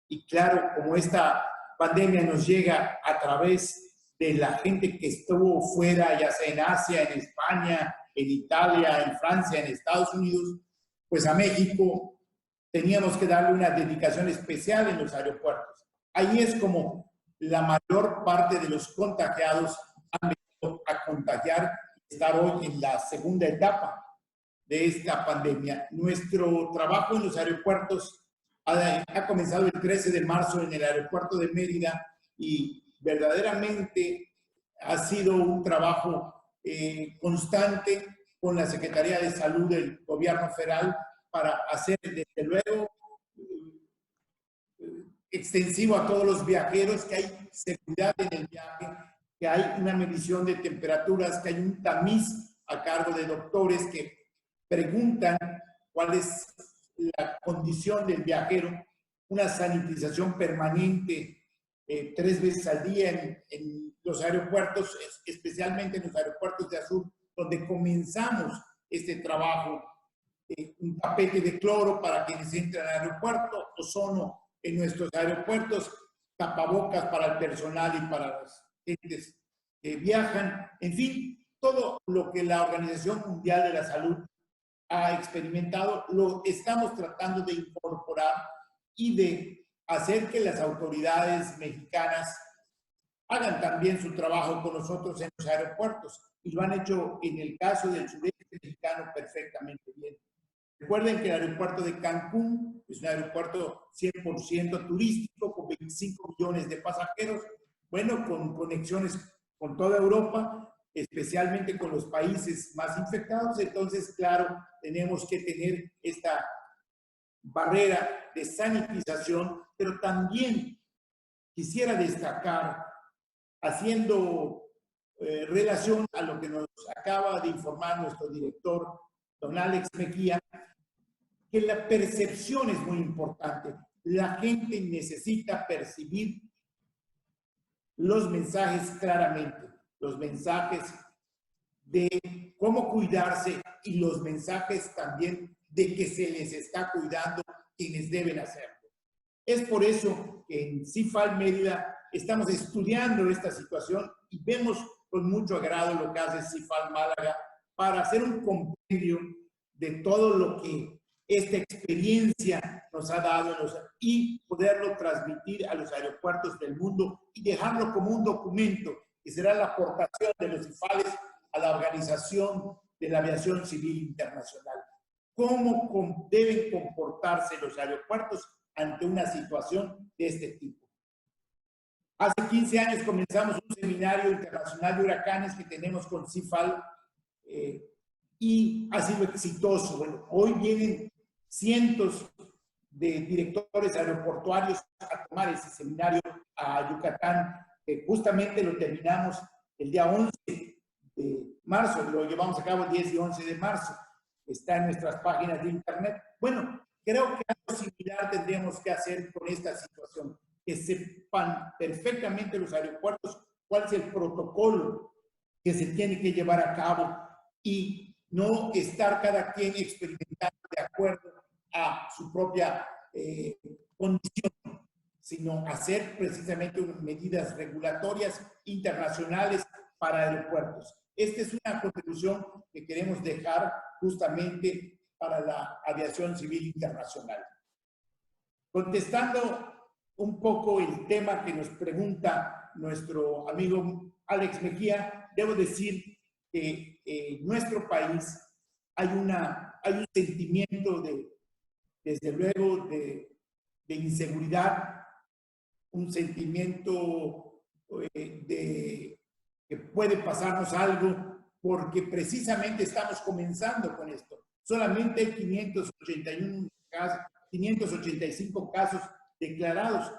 Y claro, como esta pandemia nos llega a través de la gente que estuvo fuera, ya sea en Asia, en España, en Italia, en Francia, en Estados Unidos, pues a México teníamos que darle una dedicación especial en los aeropuertos. Ahí es como la mayor parte de los contagiados han venido a contagiar, estar hoy en la segunda etapa de esta pandemia. Nuestro trabajo en los aeropuertos ha comenzado el 13 de marzo en el aeropuerto de Mérida y verdaderamente ha sido un trabajo constante con la Secretaría de Salud del Gobierno Federal para hacer, desde luego, extensivo a todos los viajeros, que hay seguridad en el viaje, que hay una medición de temperaturas, que hay un tamiz a cargo de doctores que preguntan cuál es la condición del viajero, una sanitización permanente 3 veces al día en los aeropuertos, especialmente en los aeropuertos de Azul, donde comenzamos este trabajo, un tapete de cloro para quienes entran al aeropuerto, ozono en nuestros aeropuertos, tapabocas para el personal y para las gentes que viajan, en fin, todo lo que la Organización Mundial de la Salud ha experimentado, lo estamos tratando de incorporar y de hacer que las autoridades mexicanas hagan también su trabajo con nosotros en los aeropuertos, y lo han hecho en el caso del sureste mexicano perfectamente bien. Recuerden que el aeropuerto de Cancún es un aeropuerto 100% turístico, con 25 millones de pasajeros, bueno, con conexiones con toda Europa, especialmente con los países más infectados. Entonces, claro, tenemos que tener esta barrera de sanitización, pero también quisiera destacar, haciendo relación a lo que nos acaba de informar nuestro director, don Alex Mejía, que la percepción es muy importante. La gente necesita percibir los mensajes claramente, los mensajes de cómo cuidarse y los mensajes también de que se les está cuidando quienes deben hacerlo. Es por eso que en CIFAL Mérida estamos estudiando esta situación y vemos con mucho agrado lo que hace CIFAL Málaga para hacer un compendio de todo lo que esta experiencia nos ha dado y poderlo transmitir a los aeropuertos del mundo y dejarlo como un documento que será la aportación de los CIFALes a la Organización de la Aviación Civil Internacional. ¿Cómo deben comportarse los aeropuertos ante una situación de este tipo? Hace 15 años comenzamos un seminario internacional de huracanes que tenemos con CIFAL y ha sido exitoso. Bueno, hoy vienen cientos de directores aeroportuarios a tomar ese seminario a Yucatán. Justamente lo terminamos el día 11 de marzo, lo llevamos a cabo el 10 y 11 de marzo. Está en nuestras páginas de internet. Bueno, creo que algo similar tendríamos que hacer con esta situación, que sepan perfectamente los aeropuertos cuál es el protocolo que se tiene que llevar a cabo y no estar cada quien experimentando de acuerdo a su propia condición, sino hacer precisamente medidas regulatorias internacionales para aeropuertos. Esta es una contribución que queremos dejar justamente para la aviación civil internacional. Contestando un poco el tema que nos pregunta nuestro amigo Alex Mejía, debo decir que en nuestro país hay un sentimiento desde luego de inseguridad, un sentimiento de que puede pasarnos algo, porque precisamente estamos comenzando con esto. Solamente hay 585 casos declarados.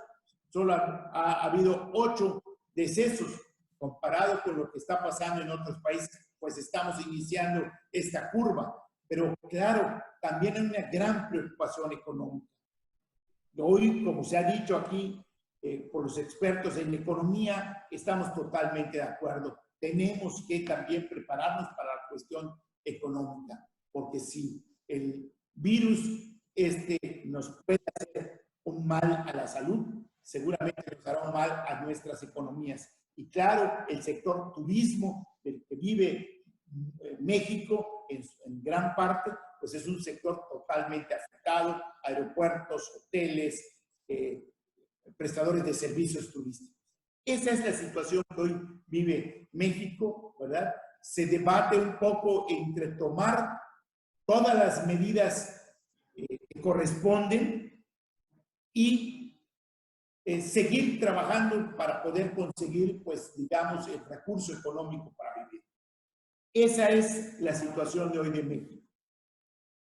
Solo ha habido 8 decesos. Comparado con lo que está pasando en otros países, pues estamos iniciando esta curva. Pero claro, también hay una gran preocupación económica. Hoy, como se ha dicho aquí por los expertos en economía, estamos totalmente de acuerdo. Tenemos que también prepararnos para la cuestión económica, porque si el virus nos puede hacer un mal a la salud, seguramente nos hará un mal a nuestras economías. Y claro, el sector turismo del que vive México en gran parte, pues es un sector totalmente afectado, aeropuertos, hoteles, prestadores de servicios turísticos. Esa es la situación que hoy vive México, ¿verdad? Se debate un poco entre tomar todas las medidas que corresponden y seguir trabajando para poder conseguir, pues, digamos, el recurso económico para vivir. Esa es la situación de hoy de México.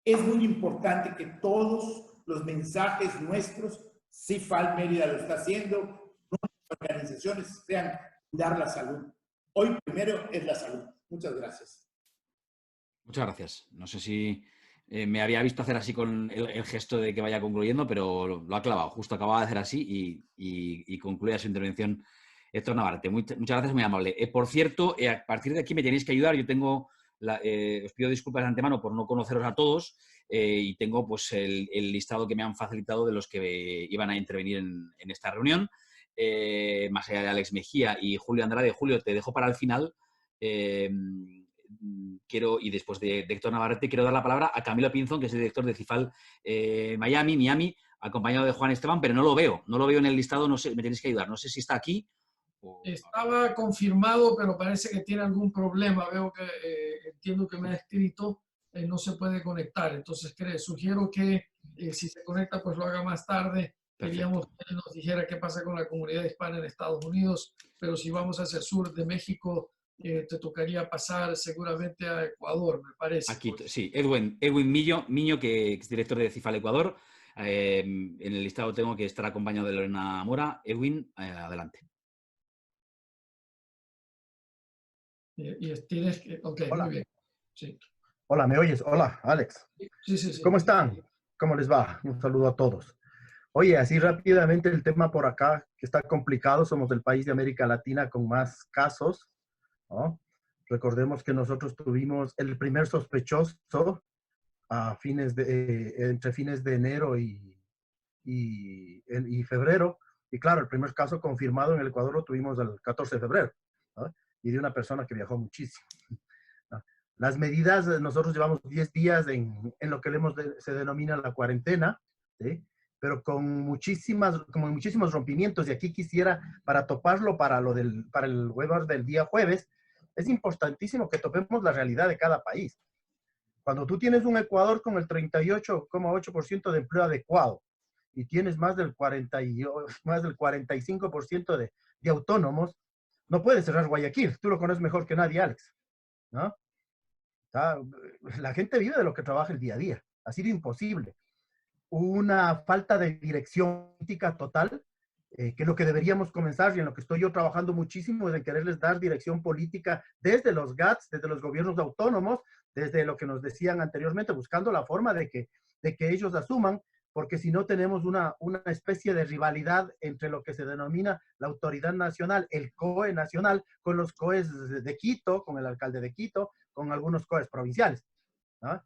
Es muy importante que todos los mensajes nuestros, CIFAL Mérida lo está haciendo, nuestras organizaciones, sean cuidar la salud. Hoy primero es la salud. Muchas gracias. Muchas gracias. No sé si me había visto hacer así con el gesto de que vaya concluyendo, pero lo ha clavado. Justo acababa de hacer así y concluye su intervención Héctor Navarrete. Muchas gracias, muy amable. Por cierto, a partir de aquí me tenéis que ayudar. Yo tengo, os pido disculpas de antemano por no conoceros a todos y tengo pues el listado que me han facilitado de los que iban a intervenir en esta reunión. Más allá de Alex Mejía y Julio Andrade. Julio, te dejo para el final. Y después de Héctor Navarrete, quiero dar la palabra a Camilo Pinzón, que es el director de CIFAL Miami, acompañado de Juan Esteban, pero no lo veo en el listado, no sé, me tenéis que ayudar, no sé si está aquí. Estaba confirmado, pero parece que tiene algún problema, veo que, entiendo que me ha escrito, no se puede conectar, entonces sugiero que si se conecta, pues lo haga más tarde. Queríamos que él nos dijera qué pasa con la comunidad hispana en Estados Unidos, pero si vamos hacia el sur de México, te tocaría pasar seguramente a Ecuador, me parece. Aquí, sí, Edwin Miño, que es director de CIFAL Ecuador. En el listado tengo que estar acompañado de Lorena Mora. Edwin, adelante. Tienes que... Ok, hola. Muy bien. Sí. Hola, ¿me oyes? Hola, Alex. Sí. ¿Cómo están? ¿Cómo les va? Un saludo a todos. Oye, así rápidamente el tema por acá, que está complicado. Somos el país de América Latina con más casos, ¿no? Recordemos que nosotros tuvimos el primer sospechoso entre fines de enero y febrero. Y claro, el primer caso confirmado en el Ecuador lo tuvimos el 14 de febrero, ¿no? Y de una persona que viajó muchísimo. ¿No? Las medidas, nosotros llevamos 10 días en lo que se denomina la cuarentena, ¿sí? Pero con muchísimos rompimientos. Y aquí quisiera, para toparlo para el webinar del día jueves, es importantísimo que topemos la realidad de cada país. Cuando tú tienes un Ecuador con el 38,8% de empleo adecuado y tienes más del 45% de autónomos, no puedes cerrar Guayaquil. Tú lo conoces mejor que nadie, Alex, ¿no? La gente vive de lo que trabaja el día a día. Ha sido imposible. Una falta de dirección política total, que es lo que deberíamos comenzar y en lo que estoy yo trabajando muchísimo, es en quererles dar dirección política desde los GATS, desde los gobiernos autónomos, desde lo que nos decían anteriormente, buscando la forma de que ellos asuman porque si no tenemos una especie de rivalidad entre lo que se denomina la autoridad nacional, el COE nacional, con los COEs de Quito, con el alcalde de Quito, con algunos COEs provinciales, ¿no?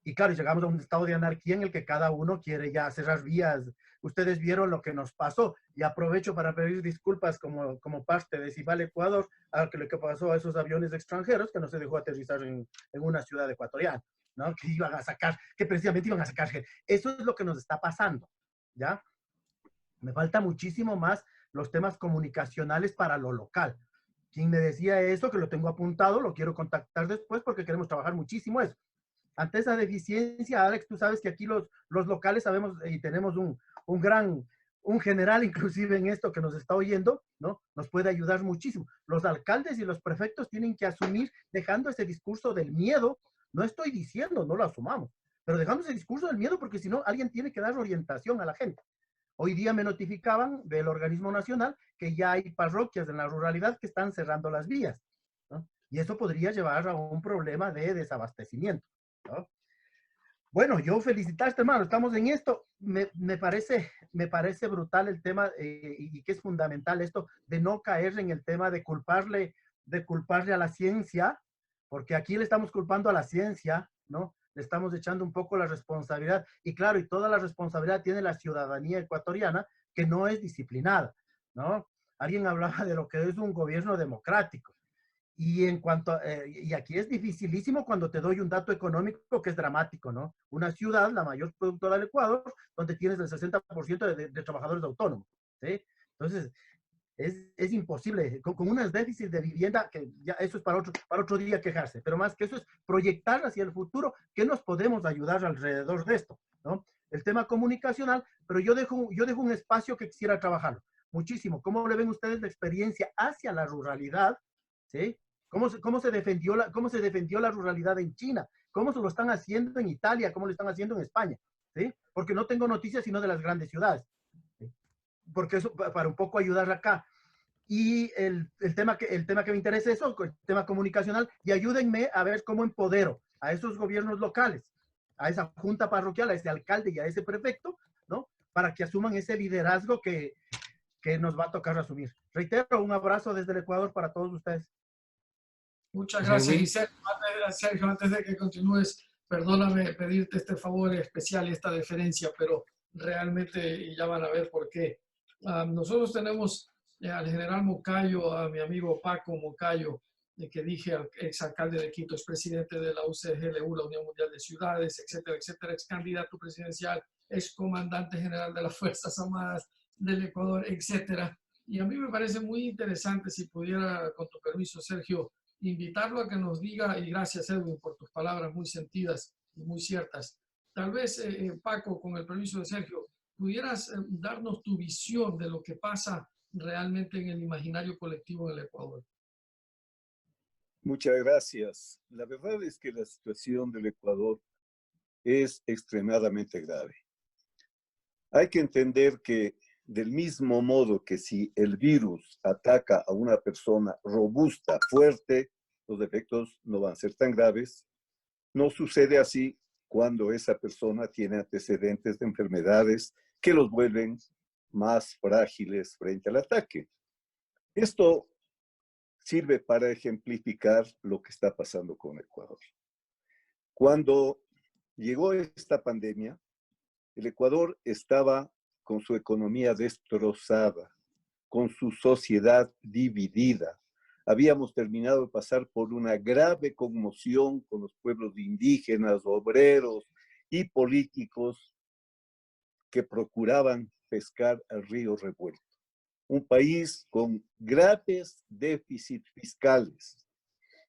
Y claro, llegamos a un estado de anarquía en el que cada uno quiere ya cerrar vías. Ustedes vieron lo que nos pasó y aprovecho para pedir disculpas como parte de Cival Ecuador a lo que pasó a esos aviones extranjeros que no se dejó aterrizar en una ciudad ecuatoriana, ¿no? Que iban a sacar, que precisamente iban a sacar gente. Eso es lo que nos está pasando, ¿ya? Me falta muchísimo más los temas comunicacionales para lo local. Quien me decía eso, que lo tengo apuntado, lo quiero contactar después porque queremos trabajar muchísimo eso. Ante esa deficiencia, Alex, tú sabes que aquí los locales sabemos y tenemos un general inclusive en esto que nos está oyendo, ¿no? Nos puede ayudar muchísimo. Los alcaldes y los prefectos tienen que asumir, dejando ese discurso del miedo. No estoy diciendo, no lo asumamos, pero dejando ese discurso del miedo porque si no, alguien tiene que dar orientación a la gente. Hoy día me notificaban del organismo nacional que ya hay parroquias en la ruralidad que están cerrando las vías, ¿no? Y eso podría llevar a un problema de desabastecimiento, ¿no? Bueno, yo felicitarte, hermano, estamos en esto. Me parece brutal el tema y que es fundamental esto de no caer en el tema de culparle a la ciencia, porque aquí le estamos culpando a la ciencia, ¿no? Le estamos echando un poco la responsabilidad. Y claro, y toda la responsabilidad tiene la ciudadanía ecuatoriana que no es disciplinada, ¿no? Alguien hablaba de lo que es un gobierno democrático. Y en cuanto, y aquí es dificilísimo cuando te doy un dato económico que es dramático, ¿no? Una ciudad, la mayor productora del Ecuador, donde tienes el 60% de trabajadores autónomos, ¿sí? Entonces, es imposible, con unos déficits de vivienda, que ya eso es para otro día quejarse, pero más que eso es proyectar hacia el futuro que nos podemos ayudar alrededor de esto, ¿no? El tema comunicacional, pero yo dejo un espacio que quisiera trabajarlo muchísimo. ¿Cómo le ven ustedes la experiencia hacia la ruralidad? ¿Sí? ¿Cómo se defendió la ruralidad en China? ¿Cómo se lo están haciendo en Italia? ¿Cómo lo están haciendo en España? ¿Sí? Porque no tengo noticias sino de las grandes ciudades. ¿Sí? Porque eso, para un poco ayudar acá. Y el tema que me interesa es eso, el tema comunicacional, y ayúdenme a ver cómo empodero a esos gobiernos locales, a esa junta parroquial, a ese alcalde y a ese prefecto, ¿no? Para que asuman ese liderazgo que nos va a tocar asumir. Reitero, un abrazo desde el Ecuador para todos ustedes. Muchas gracias. Y Sergio, antes de que continúes, perdóname pedirte este favor especial y esta deferencia, pero realmente ya van a ver por qué. Nosotros tenemos al general Moncayo, a mi amigo Paco Moncayo, que dije, al exalcalde de Quito, expresidente de la UCGLU, la Unión Mundial de Ciudades, etcétera, etcétera, ex candidato presidencial, ex comandante general de las Fuerzas Armadas del Ecuador, etcétera. Y a mí me parece muy interesante si pudiera, con tu permiso, Sergio, invitarlo a que nos diga, y gracias Edwin por tus palabras muy sentidas y muy ciertas. Tal vez, Paco, con el permiso de Sergio, pudieras darnos tu visión de lo que pasa realmente en el imaginario colectivo del Ecuador. Muchas gracias. La verdad es que la situación del Ecuador es extremadamente grave. Hay que entender que del mismo modo que si el virus ataca a una persona robusta, fuerte, los efectos no van a ser tan graves. No sucede así cuando esa persona tiene antecedentes de enfermedades que los vuelven más frágiles frente al ataque. Esto sirve para ejemplificar lo que está pasando con Ecuador. Cuando llegó esta pandemia, el Ecuador estaba con su economía destrozada, con su sociedad dividida. Habíamos terminado de pasar por una grave conmoción con los pueblos indígenas, obreros y políticos que procuraban pescar al río revuelto. Un país con graves déficits fiscales,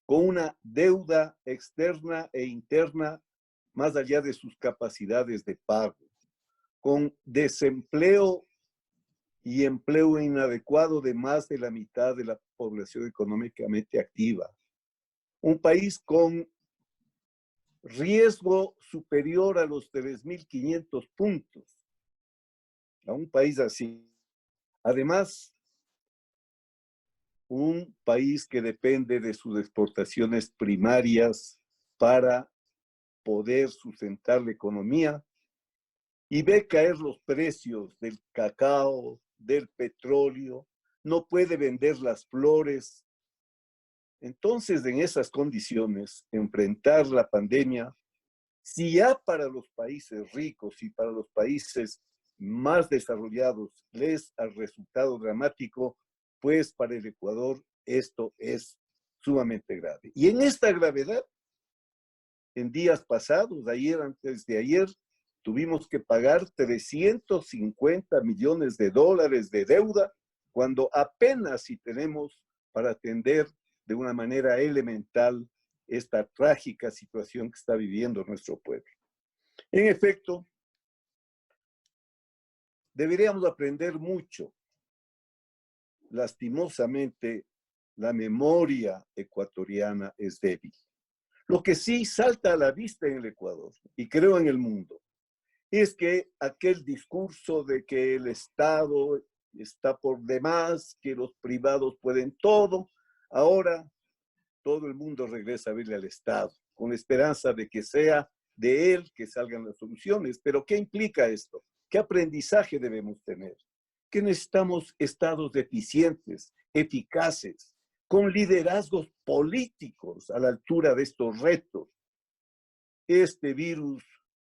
con una deuda externa e interna más allá de sus capacidades de pago, con desempleo y empleo inadecuado de más de la mitad de la población económicamente activa. Un país con riesgo superior a los 3.500 puntos. A un país así. Además, un país que depende de sus exportaciones primarias para poder sustentar la economía, y ve caer los precios del cacao, del petróleo, no puede vender las flores. Entonces, en esas condiciones, enfrentar la pandemia, si ya para los países ricos y para los países más desarrollados les ha resultado dramático, pues para el Ecuador esto es sumamente grave. Y en esta gravedad, en días pasados, ayer, antes de ayer, tuvimos que pagar 350 millones de dólares de deuda, cuando apenas si tenemos para atender de una manera elemental esta trágica situación que está viviendo nuestro pueblo. En efecto, deberíamos aprender mucho. Lastimosamente, la memoria ecuatoriana es débil. Lo que sí salta a la vista en el Ecuador, y creo en el mundo, es que aquel discurso de que el Estado está por demás, que los privados pueden todo, ahora todo el mundo regresa a verle al Estado, con la esperanza de que sea de él que salgan las soluciones. Pero ¿qué implica esto? ¿Qué aprendizaje debemos tener? Que necesitamos estados eficientes, eficaces, con liderazgos políticos a la altura de estos retos. Este virus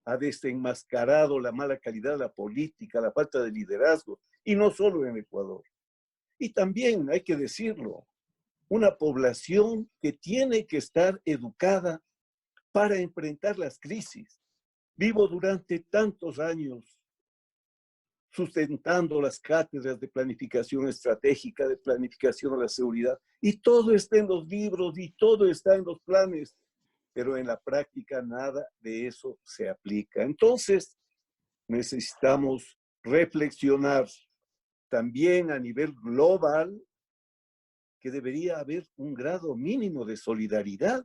ha desenmascarado la mala calidad de la política, la falta de liderazgo, y no solo en Ecuador. Y también, hay que decirlo, una población que tiene que estar educada para enfrentar las crisis. Vivo durante tantos años sustentando las cátedras de planificación estratégica, de planificación de la seguridad, y todo está en los libros y todo está en los planes, pero en la práctica nada de eso se aplica. Entonces, necesitamos reflexionar también a nivel global que debería haber un grado mínimo de solidaridad.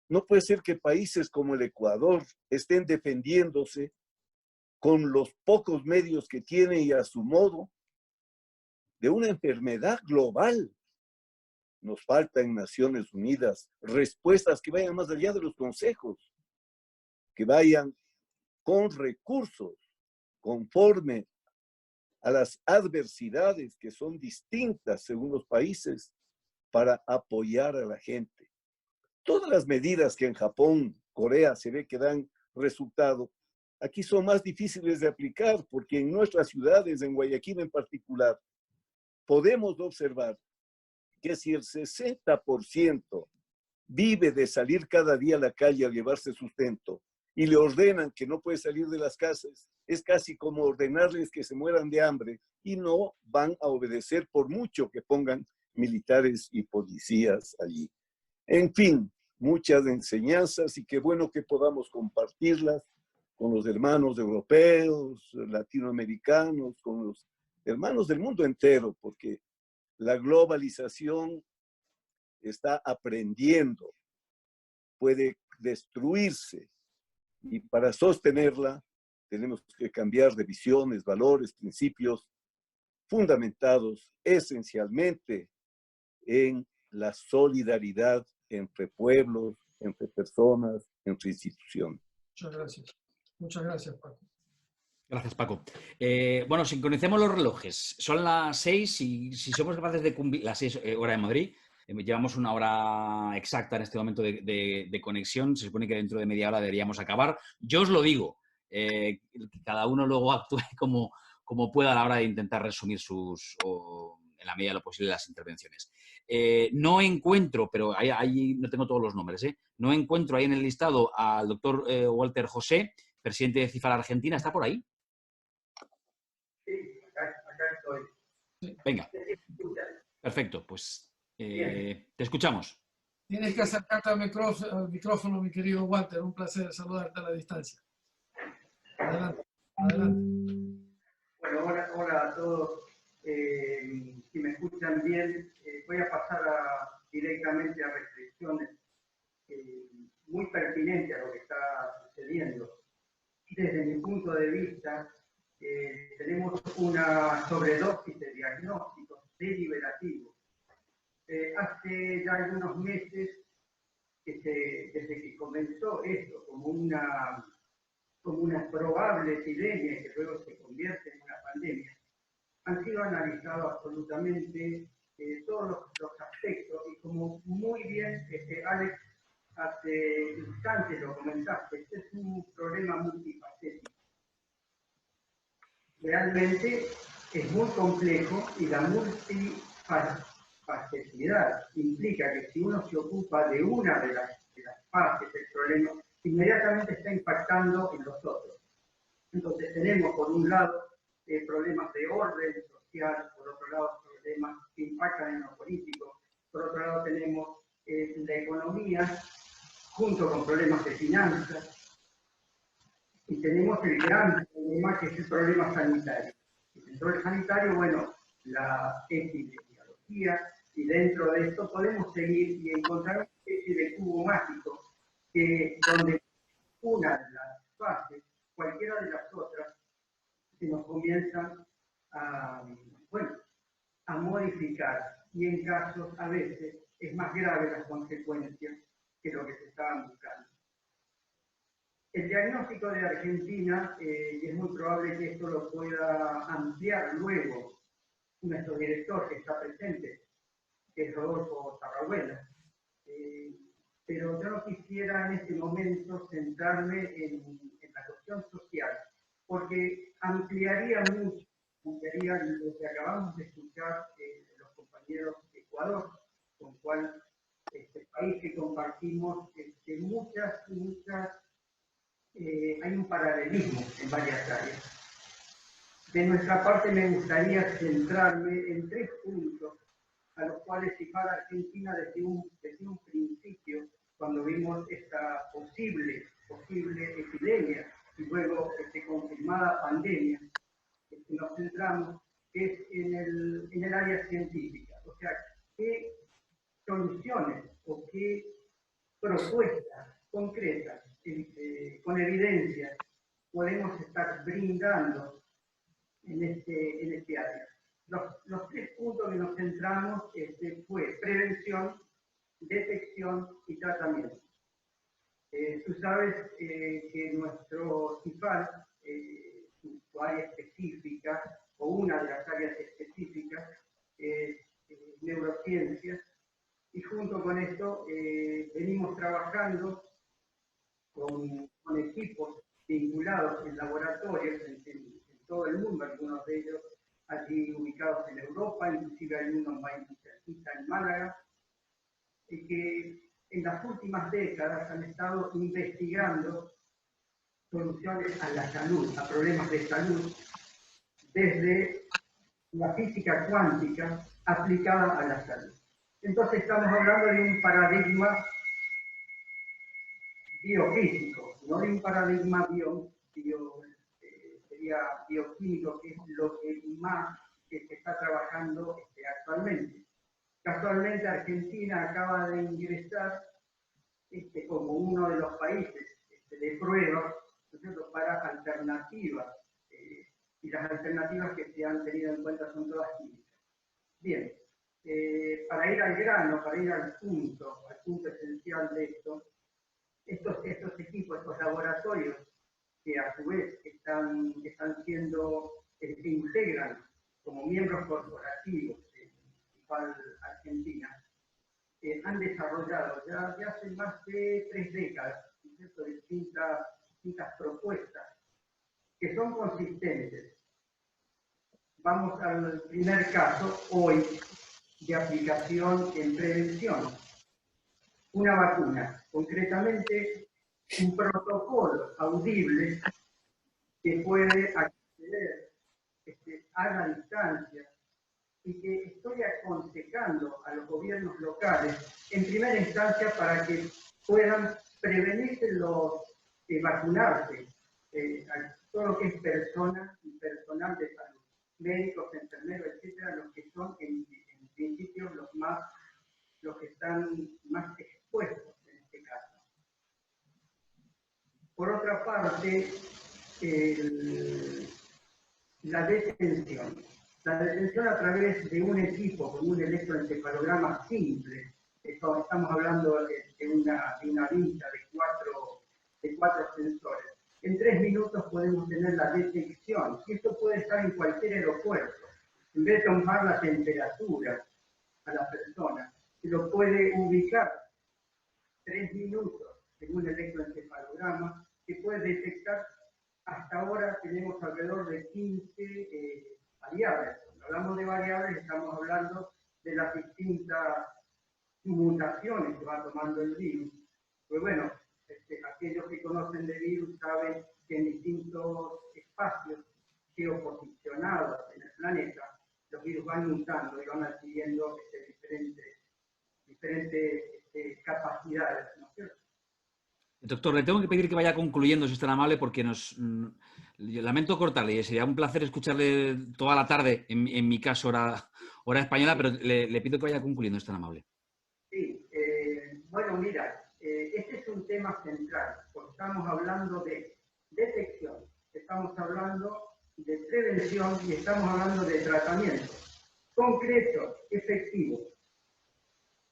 No puede ser que países como el Ecuador estén defendiéndose con los pocos medios que tiene y a su modo de una enfermedad global. Nos falta en Naciones Unidas respuestas que vayan más allá de los consejos, que vayan con recursos, conforme a las adversidades que son distintas según los países, para apoyar a la gente. Todas las medidas que en Japón, Corea se ve que dan resultado, aquí son más difíciles de aplicar, porque en nuestras ciudades, en Guayaquil en particular, podemos observar que si el 60% vive de salir cada día a la calle a llevarse sustento y le ordenan que no puede salir de las casas, es casi como ordenarles que se mueran de hambre y no van a obedecer por mucho que pongan militares y policías allí. En fin, muchas enseñanzas y qué bueno que podamos compartirlas con los hermanos europeos, latinoamericanos, con los hermanos del mundo entero, porque la globalización está aprendiendo, puede destruirse, y para sostenerla tenemos que cambiar de visiones, valores, principios fundamentados esencialmente en la solidaridad entre pueblos, entre personas, entre instituciones. Muchas gracias. Muchas gracias, Paco. Gracias, Paco. Bueno, sincronicemos los relojes. Son las 6 y si somos capaces de cumplir las 6 hora de Madrid, llevamos una hora exacta en este momento de conexión. Se supone que dentro de media hora deberíamos acabar. Yo os lo digo, que cada uno luego actúe como pueda a la hora de intentar resumir en la medida de lo posible las intervenciones. No encuentro, pero ahí no tengo todos los nombres, no encuentro ahí en el listado al doctor Walter José, presidente de CIFAR Argentina. ¿Está por ahí? Sí, acá estoy. Venga. Perfecto, pues te escuchamos. Tienes que acercarte al micrófono, mi querido Walter. Un placer saludarte a la distancia. Adelante. Adelante. Bueno, hola a todos. Si me escuchan bien, voy a pasar directamente a reflexiones muy pertinentes a lo que está sucediendo. Desde mi punto de vista, tenemos una sobredosis de diagnósticos deliberativos. Hace ya algunos meses, desde que comenzó esto como una como una probable epidemia que luego se convierte en una pandemia, han sido analizados absolutamente todos los aspectos y como muy bien Alex hace instantes lo comentaste, este es un problema multifacético. Realmente es muy complejo y la multifaceticidad implica que si uno se ocupa de una de las fases del problema, inmediatamente está impactando en los otros. Entonces tenemos por un lado problemas de orden social, por otro lado problemas que impactan en lo político, por otro lado tenemos la economía junto con problemas de finanzas, y tenemos el gran problema que es el problema sanitario. Y dentro del sanitario, bueno, la epidemiología, y dentro de esto podemos seguir y encontrar una especie de cubo mágico, donde una de las fases, cualquiera de las otras, se nos comienzan a modificar, y en casos a veces es más grave las consecuencias que lo que se estaban buscando. El diagnóstico de Argentina, y es muy probable que esto lo pueda ampliar luego nuestro director que está presente, que es Rodolfo Tarrabuela, pero yo no quisiera en este momento centrarme en la cuestión social, porque ampliaría mucho, ampliaría lo que acabamos de escuchar de los compañeros de Ecuador, con cual este país que compartimos hay un paralelismo en varias áreas. De nuestra parte me gustaría centrarme en 3 puntos a los cuales fijar a Argentina desde un principio, cuando vimos esta posible epidemia y luego confirmada pandemia. Nos centramos es en el área científica, o sea, qué soluciones o qué propuestas concretas, con evidencia, podemos estar brindando en este área. Los 3 puntos que nos centramos fue prevención, detección y tratamiento. Tú sabes que nuestro CIFAL, su área específica, o una de las áreas específicas, es neurociencias, y junto con esto venimos trabajando con equipos vinculados en laboratorios en todo el mundo, algunos de ellos allí ubicados en Europa, inclusive hay uno más cerquita en Málaga, y que en las últimas décadas han estado investigando soluciones a la salud, a problemas de salud, desde la física cuántica aplicada a la salud. Entonces estamos hablando de un paradigma biofísico, no de un paradigma bioquímico, que es lo que más que se está trabajando actualmente. Casualmente Argentina acaba de ingresar como uno de los países de prueba, para alternativas, y las alternativas que se han tenido en cuenta son todas químicas. Bien, para ir al grano, para ir al punto esencial de esto, estos equipos, estos laboratorios, que a su vez están siendo, se integran como miembros corporativos de CIFAL Argentina, han desarrollado ya hace más de 3 décadas, ¿cierto?, distintas propuestas que son consistentes. Vamos al primer caso hoy de aplicación en prevención. Una vacuna, concretamente un protocolo audible que puede acceder a la distancia y que estoy aconsejando a los gobiernos locales en primera instancia para que puedan prevenirse vacunarse a todo lo que es personas y personal de salud, médicos, enfermeros, etcétera, los que son en principio los que están más expuestos en este caso. Por otra parte, la detención. La detención a través de un equipo con un electroencefalograma simple. Estamos hablando de una vincha de 4 sensores. en 3 minutos podemos tener la detección. Y esto puede estar en cualquier aeropuerto. En vez de tomar la temperatura a la persona, se lo puede ubicar 3 minutos en un electroencefalograma que puede detectar. Hasta ahora tenemos alrededor de 15 variables. Cuando hablamos de variables, estamos hablando de las distintas mutaciones que va tomando el virus. Pues bueno, aquellos que conocen de virus saben que en distintos espacios geoposicionados en el planeta, los virus van mutando y van adquiriendo diferentes capacidades, ¿no es cierto? Doctor, le tengo que pedir que vaya concluyendo, si es tan amable, porque lamento cortarle. Sería un placer escucharle toda la tarde, en mi caso, hora española, pero le pido que vaya concluyendo, si es tan amable. Sí, bueno, mira, este es un tema central, porque estamos hablando de detección, estamos hablando de prevención y estamos hablando de tratamiento concreto, efectivo,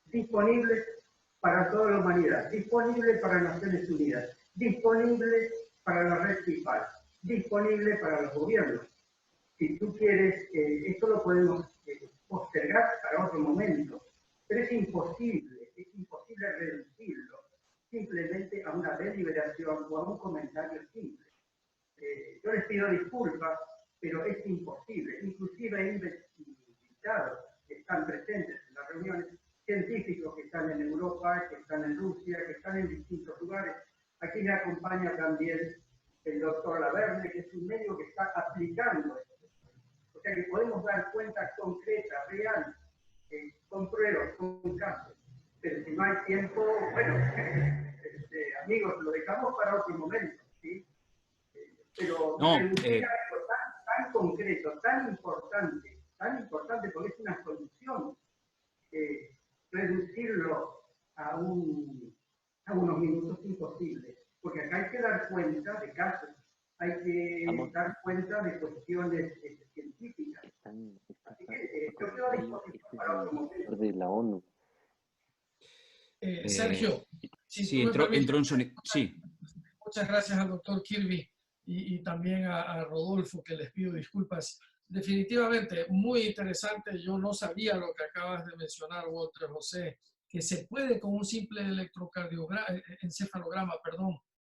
disponible para toda la humanidad, disponible para Naciones Unidas, disponible para la red CIPAL, disponible para los gobiernos. Si tú quieres, esto lo podemos postergar para otro momento, pero es imposible reducirlo simplemente a una deliberación o a un comentario simple. Yo les pido disculpas, pero es imposible. Inclusive hay invitados que están presentes en las reuniones, científicos que están en Europa, que están en Rusia, que están en distintos lugares. Aquí me acompaña también el doctor Laverne, que es un médico que está aplicando esto. O sea que podemos dar cuenta concreta, real, con pruebas, con casos. Pero si no hay tiempo, bueno, amigos, lo dejamos para otro momento, ¿sí? Pero No, algo tan concreto, tan importante porque es una solución, reducirlo a unos minutos imposibles, porque acá hay que dar cuenta de casos, hay que dar cuenta de cuestiones científicas. Así que yo quedo a disposición para otro momento. De la ONU. Sergio, si sí, tú me entró un sonido. Sí. Muchas gracias al doctor Kirby y también a Rodolfo, que les pido disculpas. Definitivamente, muy interesante. Yo no sabía lo que acabas de mencionar, Walter José, que se puede con un simple encefalograma,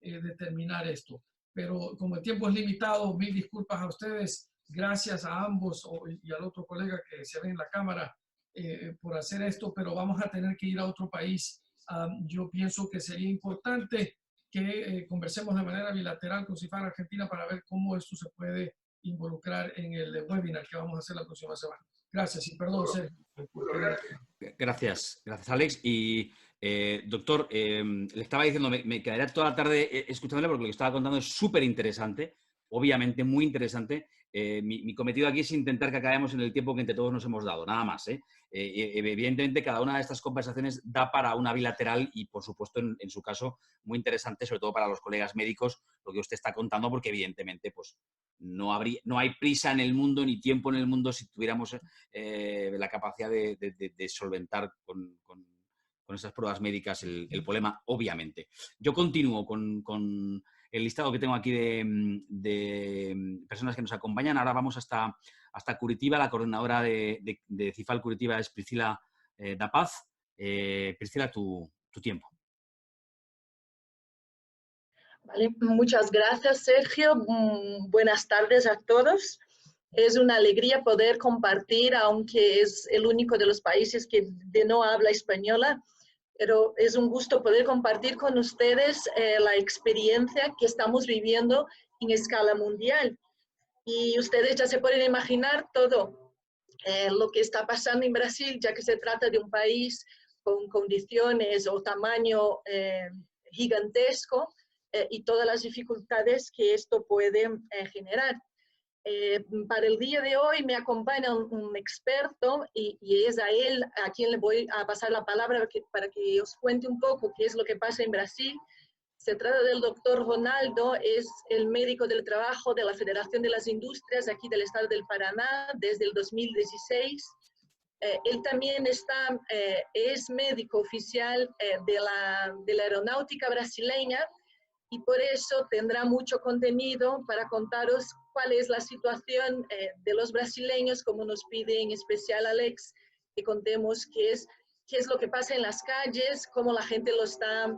determinar esto. Pero como el tiempo es limitado, mil disculpas a ustedes. Gracias a ambos y al otro colega que se ve en la cámara por hacer esto, pero vamos a tener que ir a otro país. Yo pienso que sería importante que conversemos de manera bilateral con CIFAR Argentina para ver cómo esto se puede involucrar en el webinar que vamos a hacer la próxima semana. Gracias y perdón, Sergio. Gracias, Alex. Y doctor, le estaba diciendo, me quedaría toda la tarde escuchándole porque lo que estaba contando es súper interesante, obviamente muy interesante. Mi cometido aquí es intentar que acabemos en el tiempo que entre todos nos hemos dado, nada más. Evidentemente, cada una de estas conversaciones da para una bilateral y, por supuesto, en su caso, muy interesante, sobre todo para los colegas médicos, lo que usted está contando, porque evidentemente pues, no hay prisa en el mundo ni tiempo en el mundo si tuviéramos la capacidad de solventar con esas pruebas médicas el problema, obviamente. Yo continúo con el listado que tengo aquí de personas que nos acompañan. Ahora vamos hasta Curitiba. La coordinadora de CIFAL Curitiba es Priscila da Paz. Priscila, tu tiempo. Vale, muchas gracias, Sergio. Buenas tardes a todos. Es una alegría poder compartir, aunque es el único de los países que no habla española, pero es un gusto poder compartir con ustedes la experiencia que estamos viviendo en escala mundial. Y ustedes ya se pueden imaginar todo lo que está pasando en Brasil, ya que se trata de un país con condiciones o tamaño gigantesco y todas las dificultades que esto puede generar. Para el día de hoy me acompaña un experto y es a él a quien le voy a pasar la palabra para que os cuente un poco qué es lo que pasa en Brasil. Se trata del doctor Ronaldo, es el médico del trabajo de la Federación de las Industrias aquí del estado del Paraná desde el 2016. Él también es médico oficial de la aeronáutica brasileña y por eso tendrá mucho contenido para contaros cuál es la situación de los brasileños, como nos pide en especial Alex, que contemos qué es lo que pasa en las calles, cómo la gente lo está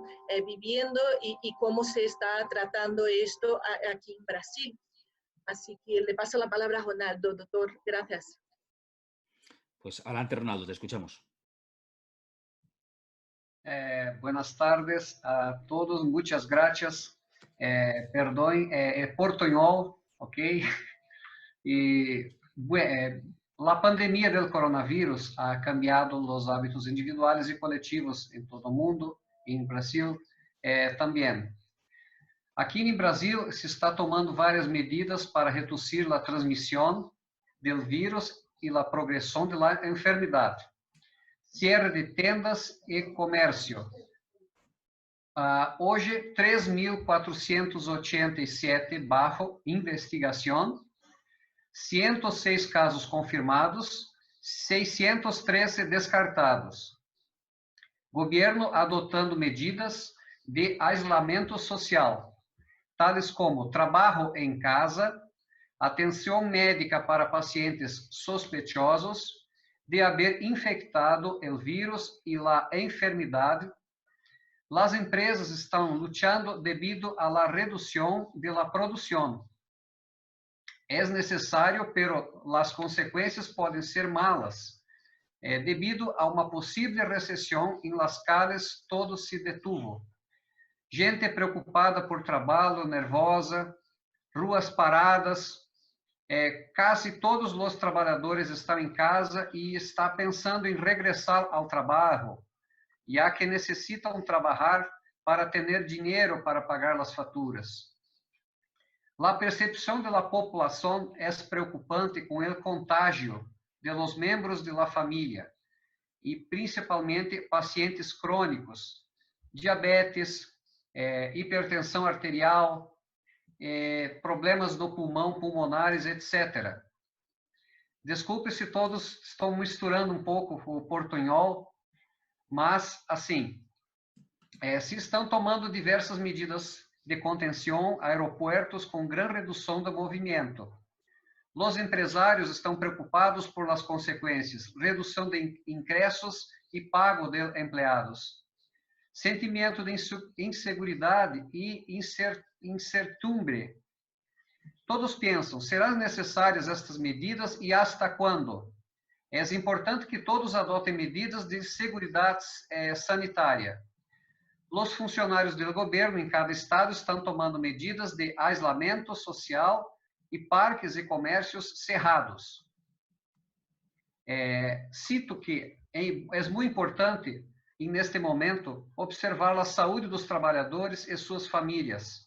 viviendo y cómo se está tratando esto aquí en Brasil. Así que le paso la palabra a Ronaldo, doctor. Gracias. Pues adelante, Ronaldo, te escuchamos. Buenas tardes a todos, muchas gracias. Perdón, portuñol, ok? Y la pandemia del coronavirus ha cambiado los hábitos individuales y colectivos en todo el mundo, en Brasil también. Aquí en Brasil se está tomando varias medidas para reducir la transmisión del virus y la progresión de la enfermedad. Cierre de tendas e comércio. Hoje, 3.487 bajo investigação, 106 casos confirmados, 613 descartados. Governo adotando medidas de isolamento social, tales como trabalho em casa, atenção médica para pacientes sospechosos de haber infectado o vírus e a enfermidade. As empresas estão lutando devido à redução da produção. É necessário, pero as consequências podem ser malas. Devido a uma possível recessão em las calles, todo se detuvo. Gente preocupada por trabalho, nervosa, ruas paradas. Quase todos os trabalhadores estão em casa e estão pensando em regressar ao trabalho, já que necessitam trabalhar para ter dinheiro para pagar as faturas. A percepção da população é preocupante com o contágio de los membros da família e principalmente pacientes crônicos, diabetes, hipertensão arterial, problemas do pulmão, pulmonares, etc. Desculpe se todos estão misturando um pouco o portunhol, mas, assim, se estão tomando diversas medidas de contenção, aeroportos com grande redução do movimento. Os empresários estão preocupados por as consequências, redução de ingressos e pago de empregados. Sentimento de insegurança e incertidumbre. Todos pensam, serão necessárias estas medidas e hasta quando? É importante que todos adotem medidas de segurança sanitária. Os funcionários do governo em cada estado estão tomando medidas de isolamento social e parques e comércios cerrados. Cito que é muito importante, neste momento, observar a saúde dos trabalhadores e suas famílias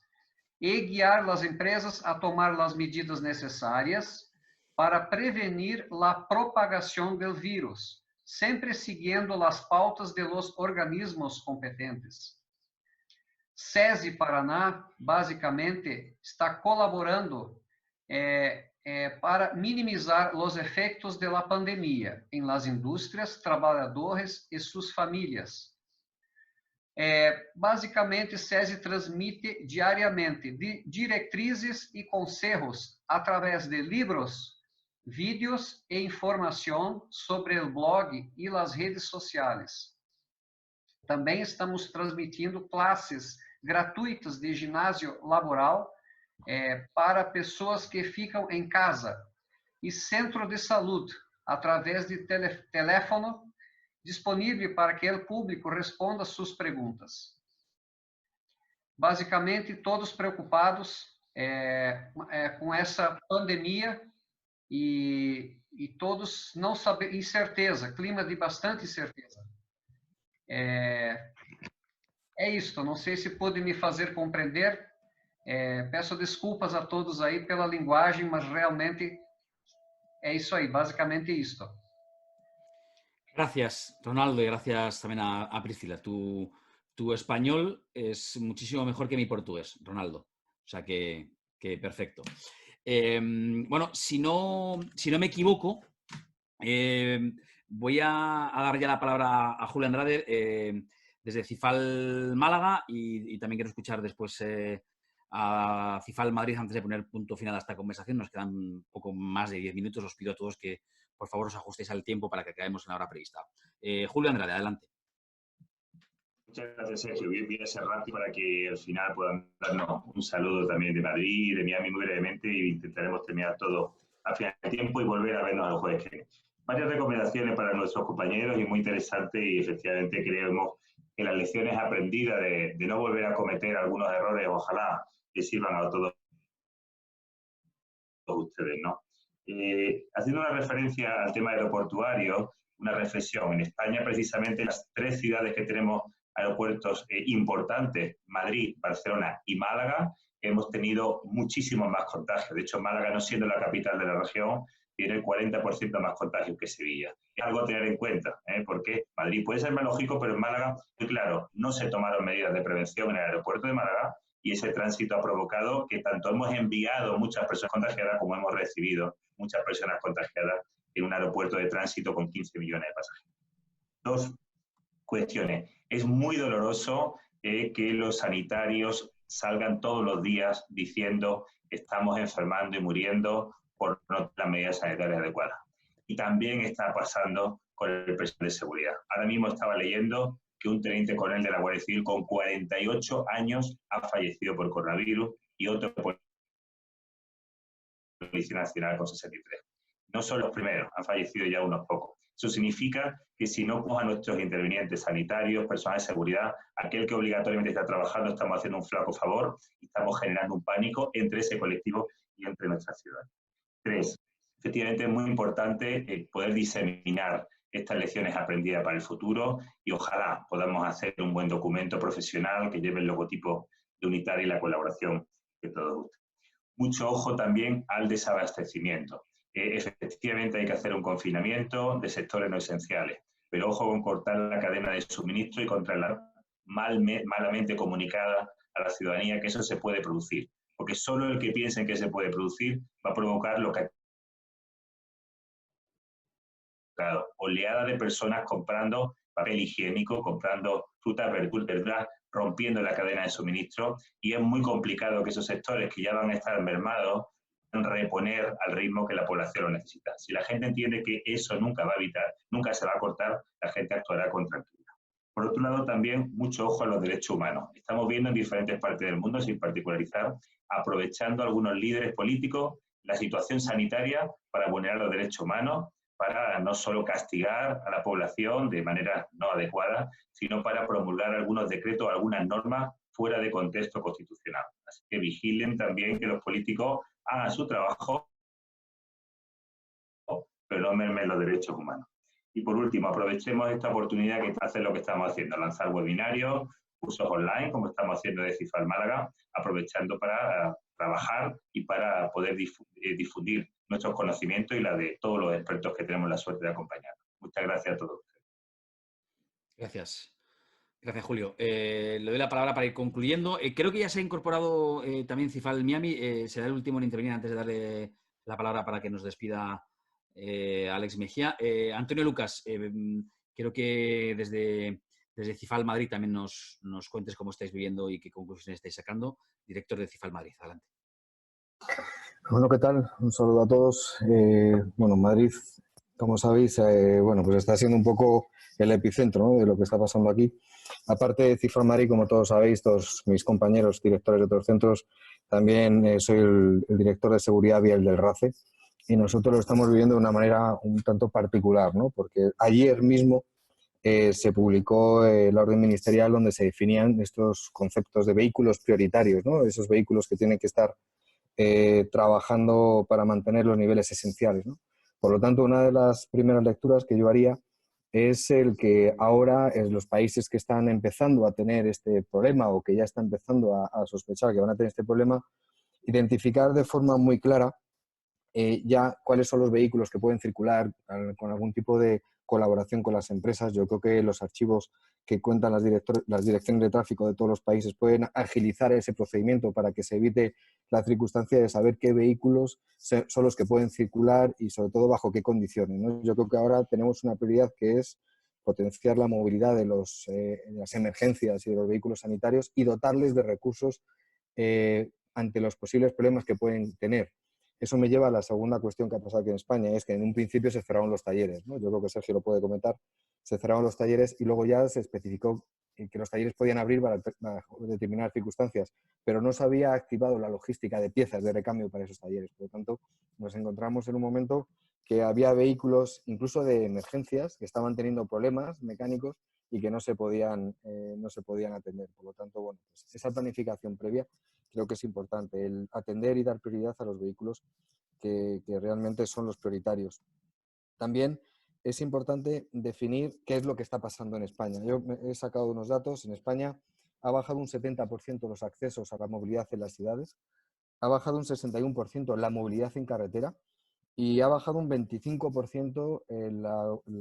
e guiar as empresas a tomar as medidas necessárias para prevenir a propagação do vírus, sempre seguindo as pautas de los organismos competentes. SESI Paraná, basicamente, está colaborando para minimizar os efeitos da pandemia em las indústrias, trabalhadores e suas famílias. Basicamente, SESI transmite diariamente diretrizes e conselhos através de livros, vídeos e informação sobre o blog e as redes sociais. Também estamos transmitindo classes gratuitas de ginásio laboral para pessoas que ficam em casa e centro de saúde, através de telefone disponível para que o público responda suas perguntas. Basicamente, todos preocupados com essa pandemia e todos não sabem, incerteza, clima de bastante incerteza. É isso, não sei se pode me fazer compreender. Peço desculpas a todos aí pela linguagem, mas realmente é isso aí, basicamente isto. Gracias, Ronaldo, y gracias también a Priscila. Tu español es muchísimo mejor que mi portugués, Ronaldo. O sea que perfecto. Bueno, si no me equivoco, voy a dar ya la palabra a Julia Andrade. desde Cifal Málaga y también quiero escuchar después a Cifal Madrid antes de poner punto final a esta conversación. Nos quedan un poco más de 10 minutos. Os pido a todos que por favor os ajustéis al tiempo para que acabemos en la hora prevista. Julio Andrade, adelante. Muchas gracias, Sergio. Voy a ser rápido para que al final puedan darnos un saludo también de Madrid y de Miami muy brevemente y intentaremos terminar todo al final del tiempo y volver a vernos el jueves que viene. Varias recomendaciones para nuestros compañeros y muy interesantes y efectivamente creemos que las lecciones aprendidas de no volver a cometer algunos errores, ojalá que sirvan a todos ustedes, ¿no? Haciendo una referencia al tema aeroportuario, una reflexión. En España, precisamente, las 3 ciudades que tenemos aeropuertos importantes, Madrid, Barcelona y Málaga, hemos tenido muchísimos más contagios. De hecho, Málaga, no siendo la capital de la región, tiene el 40% más contagios que Sevilla. Es algo a tener en cuenta, porque Madrid puede ser más lógico, pero en Málaga, muy claro, no se tomaron medidas de prevención en el aeropuerto de Málaga y ese tránsito ha provocado que tanto hemos enviado muchas personas contagiadas como hemos recibido muchas personas contagiadas en un aeropuerto de tránsito con 15 millones de pasajeros. 2 cuestiones. Es muy doloroso que los sanitarios salgan todos los días diciendo que estamos enfermando y muriendo por no tener las medidas sanitarias adecuadas. Y también está pasando con el personal de seguridad. Ahora mismo estaba leyendo que un teniente coronel de la Guardia Civil con 48 años ha fallecido por coronavirus y otro por la Policía Nacional con 63. No son los primeros, han fallecido ya unos pocos. Eso significa que si no cojan nuestros intervinientes sanitarios, personal de seguridad, aquel que obligatoriamente está trabajando, estamos haciendo un flaco favor y estamos generando un pánico entre ese colectivo y entre nuestra ciudad. 3. Efectivamente es muy importante poder diseminar estas lecciones aprendidas para el futuro y ojalá podamos hacer un buen documento profesional que lleve el logotipo de Unitaria y la colaboración de todos ustedes. Mucho ojo también al desabastecimiento. Efectivamente hay que hacer un confinamiento de sectores no esenciales, pero ojo con cortar la cadena de suministro y controlar malamente comunicada a la ciudadanía que eso se puede producir, porque solo el que piense que se puede producir va a provocar lo que oleada de personas comprando papel higiénico, comprando frutas, verduras, rompiendo la cadena de suministro y es muy complicado que esos sectores que ya van a estar mermados reponer al ritmo que la población lo necesita. Si la gente entiende que eso nunca va a evitar, nunca se va a cortar, la gente actuará con tranquilidad. Por otro lado, también mucho ojo a los derechos humanos. Estamos viendo en diferentes partes del mundo, sin particularizar, aprovechando algunos líderes políticos la situación sanitaria para vulnerar los derechos humanos, para no solo castigar a la población de manera no adecuada, sino para promulgar algunos decretos, algunas normas fuera de contexto constitucional. Así que vigilen también que los políticos hagan su trabajo, pero no mermen los derechos humanos. Y por último, aprovechemos esta oportunidad que hacer lo que estamos haciendo, lanzar webinarios, cursos online, como estamos haciendo de Cifal Málaga, aprovechando para trabajar y para poder difundir nuestros conocimientos y la de todos los expertos que tenemos la suerte de acompañar. Muchas gracias a todos ustedes. Gracias. Gracias, Julio. Le doy la palabra para ir concluyendo. Creo que ya se ha incorporado también Cifal Miami. Será el último en intervenir antes de darle la palabra para que nos despida Alex Mejía. Antonio Lucas, quiero que desde Cifal Madrid también nos cuentes cómo estáis viviendo y qué conclusiones estáis sacando. Director de Cifal Madrid, adelante. Bueno, ¿qué tal? Un saludo a todos. Bueno, Madrid, como sabéis, bueno, pues está siendo un poco el epicentro, ¿no?, de lo que está pasando aquí. Aparte de Cifal Madrid, como todos sabéis, todos mis compañeros directores de otros centros, también soy el director de seguridad vial del RACE y nosotros lo estamos viviendo de una manera un tanto particular, ¿no?, porque ayer mismo se publicó la orden ministerial donde se definían estos conceptos de vehículos prioritarios, ¿no?, esos vehículos que tienen que estar trabajando para mantener los niveles esenciales, ¿no? Por lo tanto, una de las primeras lecturas que yo haría es el que ahora los países que están empezando a tener este problema o que ya están empezando a sospechar que van a tener este problema, identificar de forma muy clara ya cuáles son los vehículos que pueden circular con algún tipo de colaboración con las empresas. Yo creo que los archivos que cuentan las direcciones de tráfico de todos los países pueden agilizar ese procedimiento para que se evite la circunstancia de saber qué vehículos son los que pueden circular y sobre todo bajo qué condiciones, ¿no? Yo creo que ahora tenemos una prioridad que es potenciar la movilidad de las emergencias y de los vehículos sanitarios y dotarles de recursos ante los posibles problemas que pueden tener. Eso me lleva a la segunda cuestión que ha pasado aquí en España, es que en un principio se cerraron los talleres, ¿no? Yo creo que Sergio lo puede comentar. Se cerraron los talleres y luego ya se especificó que los talleres podían abrir bajo determinadas circunstancias, pero no se había activado la logística de piezas de recambio para esos talleres. Por lo tanto, nos encontramos en un momento que había vehículos, incluso de emergencias, que estaban teniendo problemas mecánicos y que no se podían atender. Por lo tanto, bueno, pues esa planificación previa creo que es importante, el atender y dar prioridad a los vehículos que realmente son los prioritarios. También es importante definir qué es lo que está pasando en España. Yo he sacado unos datos. En España ha bajado un 70% los accesos a la movilidad en las ciudades, ha bajado un 61% la movilidad en carretera y ha bajado un 25%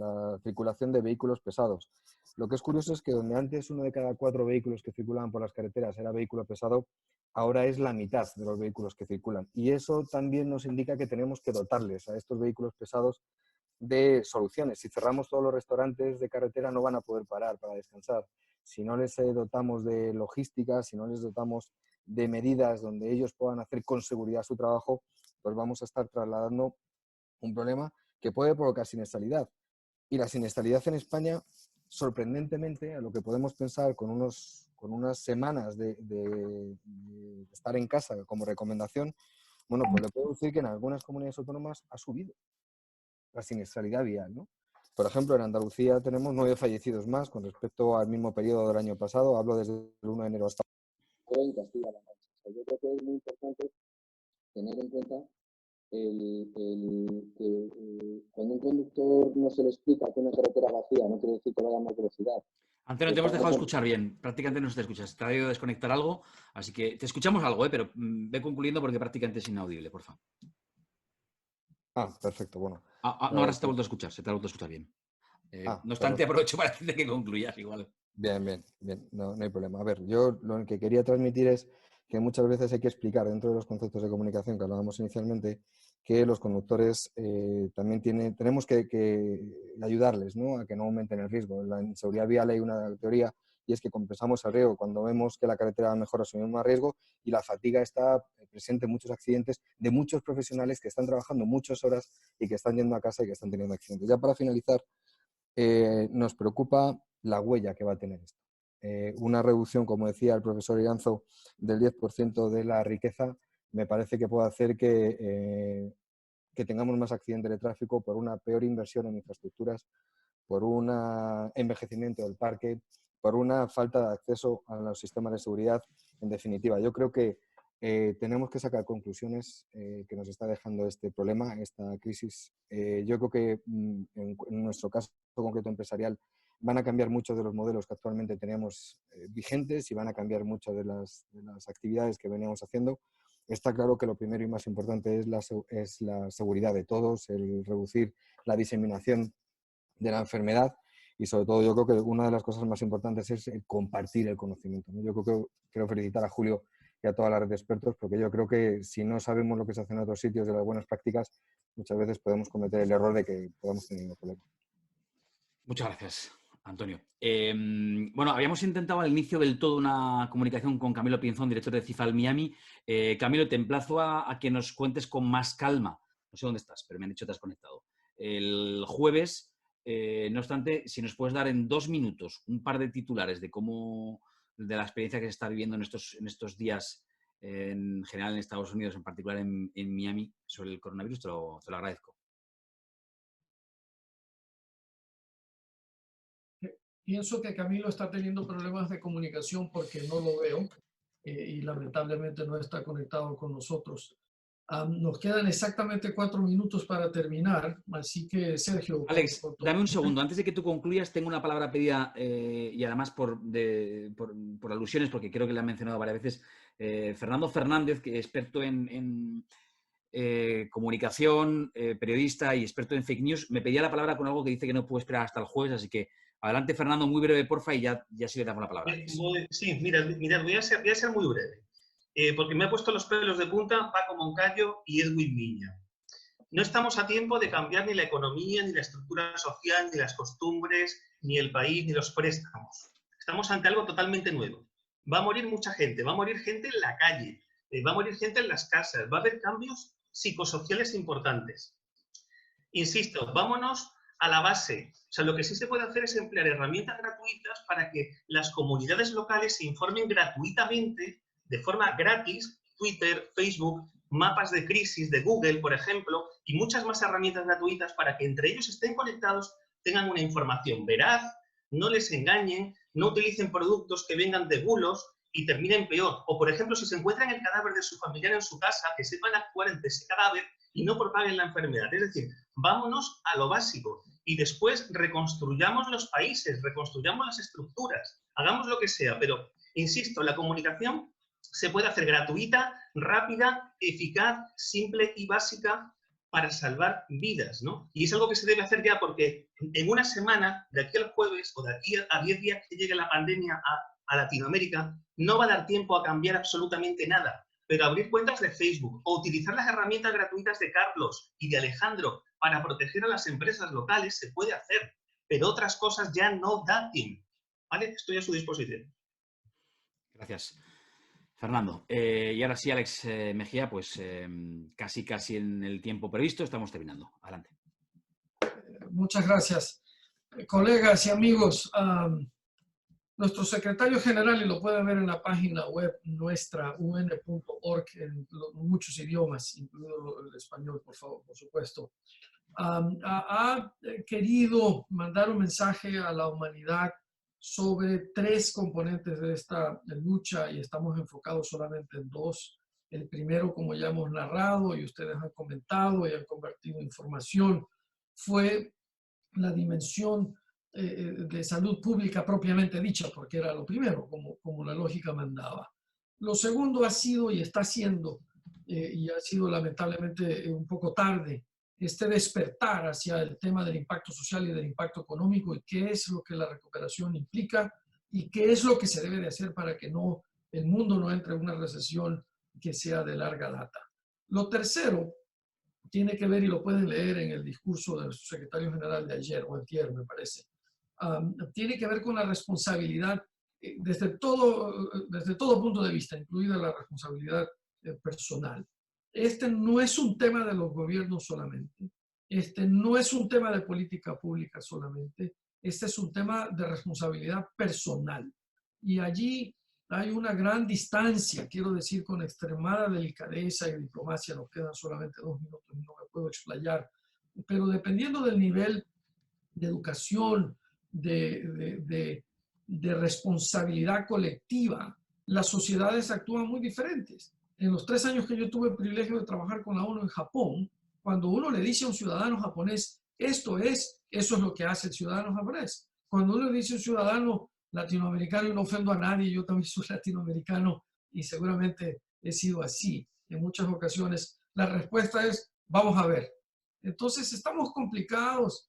la circulación de vehículos pesados. Lo que es curioso es que donde antes 1 de cada 4 vehículos que circulaban por las carreteras era vehículo pesado, ahora es la mitad de los vehículos que circulan. Y eso también nos indica que tenemos que dotarles a estos vehículos pesados de soluciones. Si cerramos todos los restaurantes de carretera no van a poder parar para descansar. Si no les dotamos de logística, si no les dotamos de medidas donde ellos puedan hacer con seguridad su trabajo, pues vamos a estar trasladando un problema que puede provocar siniestralidad. Y la siniestralidad en España, sorprendentemente, a lo que podemos pensar con unas semanas de estar en casa como recomendación, bueno, pues le puedo decir que en algunas comunidades autónomas ha subido la siniestralidad vial, ¿no? Por ejemplo, en Andalucía tenemos 9 fallecidos más con respecto al mismo periodo del año pasado. Hablo desde el 1 de enero hasta en Castilla-La Mancha. O sea, yo creo que es muy importante tener en cuenta que cuando un conductor no se le explica que una carretera vacía no quiere decir que vaya a más velocidad. Antonio, te hemos dejado escuchar bien. Prácticamente no te escuchas. Te ha debido desconectar algo, así que te escuchamos algo, pero ve concluyendo porque prácticamente es inaudible, por favor. Perfecto, bueno. No, ahora se te ha vuelto a escuchar, se te ha vuelto a escuchar bien. No obstante, aprovecho para decirte que concluyas igual. Bien, no hay problema. A ver, yo lo que quería transmitir es que muchas veces hay que explicar dentro de los conceptos de comunicación que hablábamos inicialmente que los conductores también tenemos que ayudarles, ¿no?, a que no aumenten el riesgo. En la inseguridad vial hay una teoría y es que compensamos el riesgo cuando vemos que la carretera mejor asumimos más riesgo y la fatiga está presente en muchos accidentes de muchos profesionales que están trabajando muchas horas y que están yendo a casa y que están teniendo accidentes. Ya para finalizar, nos preocupa la huella que va a tener esto. Una reducción, como decía el profesor Iranzo, del 10% de la riqueza me parece que puede hacer que tengamos más accidentes de tráfico por una peor inversión en infraestructuras, por un envejecimiento del parque, por una falta de acceso a los sistemas de seguridad. En definitiva, yo creo que tenemos que sacar conclusiones que nos está dejando este problema, esta crisis. Yo creo que en nuestro caso concreto empresarial van a cambiar muchos de los modelos que actualmente tenemos vigentes y van a cambiar muchas de las actividades que veníamos haciendo. Está claro que lo primero y más importante es la seguridad de todos, el reducir la diseminación de la enfermedad y sobre todo yo creo que una de las cosas más importantes es compartir el conocimiento, ¿no? Yo creo que quiero felicitar a Julio y a toda la red de expertos porque yo creo que si no sabemos lo que se hace en otros sitios de las buenas prácticas, muchas veces podemos cometer el error de que podamos tener un problema. Muchas gracias, Antonio. Bueno, habíamos intentado al inicio del todo una comunicación con Camilo Pinzón, director de CIFAL Miami. Camilo, te emplazo a que nos cuentes con más calma. No sé dónde estás, pero me han dicho que te has conectado. El jueves, no obstante, si nos puedes dar en 2 minutos un par de titulares de la experiencia que se está viviendo en estos días, en general en Estados Unidos, en particular en Miami, sobre el coronavirus, te lo agradezco. Pienso que Camilo está teniendo problemas de comunicación porque no lo veo y lamentablemente no está conectado con nosotros. Nos quedan exactamente 4 minutos para terminar, así que Sergio... Alex, dame un segundo. Antes de que tú concluyas, tengo una palabra pedida y además por alusiones, porque creo que le han mencionado varias veces. Fernando Fernández, que es experto en comunicación, periodista y experto en fake news, me pedía la palabra con algo que dice que no puede esperar hasta el jueves, así que adelante, Fernando, muy breve, porfa, y ya sí le damos la palabra. Sí, mira, voy a ser muy breve. Porque me ha puesto los pelos de punta Paco Moncayo y Edwin Miña. No estamos a tiempo de cambiar ni la economía, ni la estructura social, ni las costumbres, ni el país, ni los préstamos. Estamos ante algo totalmente nuevo. Va a morir mucha gente, va a morir gente en la calle, va a morir gente en las casas, va a haber cambios psicosociales importantes. Insisto, vámonos a la base. O sea, lo que sí se puede hacer es emplear herramientas gratuitas para que las comunidades locales se informen gratuitamente, de forma gratis, Twitter, Facebook, mapas de crisis de Google, por ejemplo, y muchas más herramientas gratuitas para que entre ellos estén conectados, tengan una información veraz, no les engañen, no utilicen productos que vengan de bulos y terminen peor. O, por ejemplo, si se encuentran el cadáver de su familiar en su casa, que sepan actuar ante ese cadáver y no propaguen la enfermedad. Es decir, vámonos a lo básico y después reconstruyamos los países, reconstruyamos las estructuras, hagamos lo que sea, pero, insisto, la comunicación se puede hacer gratuita, rápida, eficaz, simple y básica para salvar vidas, ¿no? Y es algo que se debe hacer ya porque en una semana, de aquí al jueves o de aquí a 10 días que llegue la pandemia a Latinoamérica, no va a dar tiempo a cambiar absolutamente nada. Pero abrir cuentas de Facebook o utilizar las herramientas gratuitas de Carlos y de Alejandro para proteger a las empresas locales se puede hacer, pero otras cosas ya no da tiempo. ¿Vale? Estoy a su disposición. Gracias, Fernando. Y ahora sí, Alex Mejía, pues casi en el tiempo previsto, estamos terminando. Adelante. Muchas gracias. Colegas y amigos, nuestro secretario general, y lo pueden ver en la página web nuestra, un.org, en muchos idiomas, incluido el español, por favor, por supuesto, ha querido mandar un mensaje a la humanidad sobre 3 componentes de esta lucha y estamos enfocados solamente en 2. El primero, como ya hemos narrado y ustedes han comentado y han compartido información, fue la dimensión de salud pública propiamente dicha, porque era lo primero, como la lógica mandaba. Lo segundo ha sido y está siendo, y ha sido lamentablemente un poco tarde, este despertar hacia el tema del impacto social y del impacto económico y qué es lo que la recuperación implica y qué es lo que se debe de hacer para que el mundo no entre en una recesión que sea de larga data. Lo tercero tiene que ver, y lo pueden leer en el discurso del secretario general de ayer o antier, me parece, tiene que ver con la responsabilidad desde todo punto de vista, incluida la responsabilidad personal. Este no es un tema de los gobiernos solamente, este no es un tema de política pública solamente, este es un tema de responsabilidad personal. Y allí hay una gran distancia, quiero decir, con extremada delicadeza y diplomacia. Nos quedan solamente 2 minutos y no me puedo explayar, pero dependiendo del nivel de educación, de responsabilidad colectiva, las sociedades actúan muy diferentes. En los 3 años que yo tuve el privilegio de trabajar con la ONU en Japón, cuando uno le dice a un ciudadano japonés, eso es lo que hace el ciudadano japonés. Cuando uno le dice a un ciudadano latinoamericano, y no ofendo a nadie, yo también soy latinoamericano y seguramente he sido así en muchas ocasiones, la respuesta es, vamos a ver. Entonces estamos complicados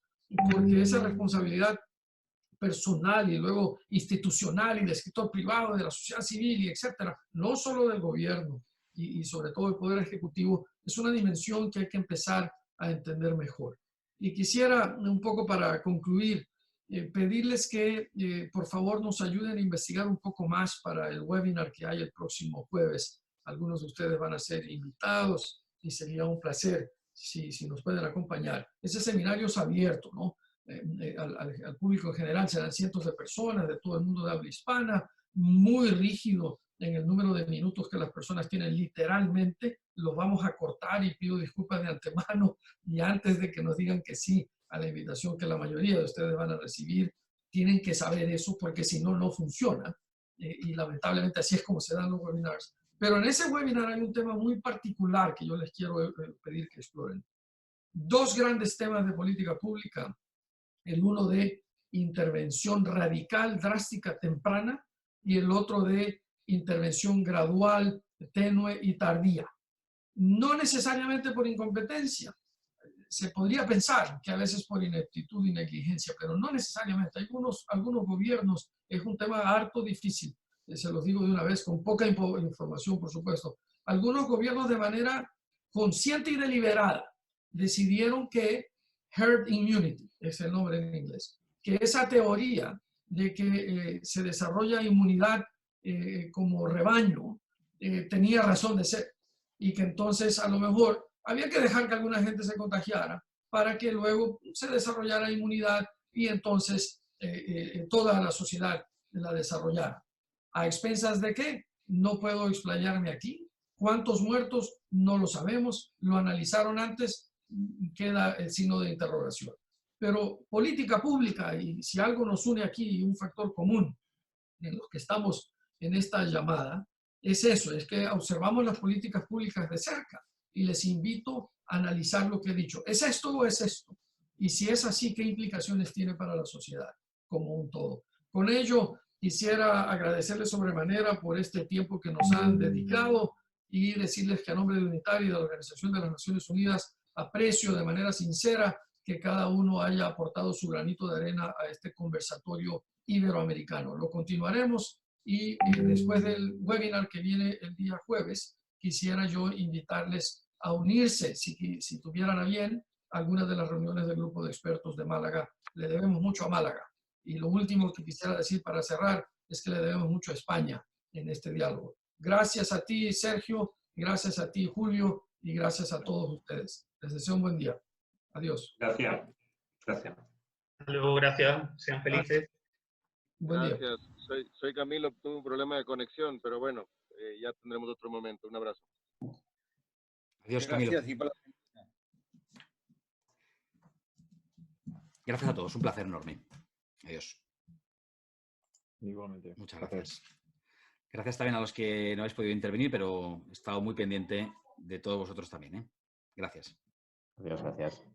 porque esa responsabilidad personal y luego institucional y del sector privado, de la sociedad civil y etcétera, no solo del gobierno y sobre todo del Poder Ejecutivo, es una dimensión que hay que empezar a entender mejor. Y quisiera, un poco para concluir, pedirles que por favor nos ayuden a investigar un poco más para el webinar que hay el próximo jueves. Algunos de ustedes van a ser invitados y sería un placer si nos pueden acompañar. Ese seminario es abierto, ¿no? Al público en general, serán cientos de personas de todo el mundo de habla hispana, muy rígido en el número de minutos que las personas tienen literalmente. Los vamos a cortar y pido disculpas de antemano y antes de que nos digan que sí a la invitación que la mayoría de ustedes van a recibir, tienen que saber eso porque si no, no funciona. Y lamentablemente así es como se dan los webinars. Pero en ese webinar hay un tema muy particular que yo les quiero pedir que exploren. 2 grandes temas de política pública. El uno de intervención radical, drástica, temprana, y el otro de intervención gradual, tenue y tardía. No necesariamente por incompetencia. Se podría pensar que a veces por ineptitud y negligencia, pero no necesariamente. Algunos gobiernos es un tema harto difícil, se los digo de una vez, con poca información, por supuesto. Algunos gobiernos de manera consciente y deliberada decidieron que herd immunity, es el nombre en inglés, que esa teoría de que se desarrolla inmunidad como rebaño tenía razón de ser, y que entonces a lo mejor había que dejar que alguna gente se contagiara para que luego se desarrollara inmunidad y entonces toda la sociedad la desarrollara. ¿A expensas de qué? No puedo explayarme aquí. ¿Cuántos muertos? No lo sabemos. Lo analizaron antes, queda el signo de interrogación. Pero política pública, y si algo nos une aquí, un factor común en los que estamos en esta llamada, es eso, es que observamos las políticas públicas de cerca y les invito a analizar lo que he dicho. ¿Es esto o es esto? Y si es así, ¿qué implicaciones tiene para la sociedad como un todo? Con ello, quisiera agradecerles sobremanera por este tiempo que nos han dedicado y decirles que a nombre de UNITAR y de la Organización de las Naciones Unidas aprecio de manera sincera que cada uno haya aportado su granito de arena a este conversatorio iberoamericano. Lo continuaremos y después del webinar que viene el día jueves, quisiera yo invitarles a unirse, si tuvieran a bien, a algunas de las reuniones del grupo de expertos de Málaga. Le debemos mucho a Málaga. Y lo último que quisiera decir para cerrar es que le debemos mucho a España en este diálogo. Gracias a ti, Sergio, gracias a ti, Julio, y gracias a todos ustedes. Les deseo un buen día. Adiós. Gracias. Gracias. Hasta luego, gracias. Sean felices. Buen día. Gracias. Soy Camilo, tuve un problema de conexión, pero bueno, ya tendremos otro momento. Un abrazo. Adiós, Camilo. Gracias a todos, un placer enorme. Adiós. Igualmente. Muchas gracias. Gracias también a los que no habéis podido intervenir, pero he estado muy pendiente de todos vosotros también. Gracias. Adiós, gracias.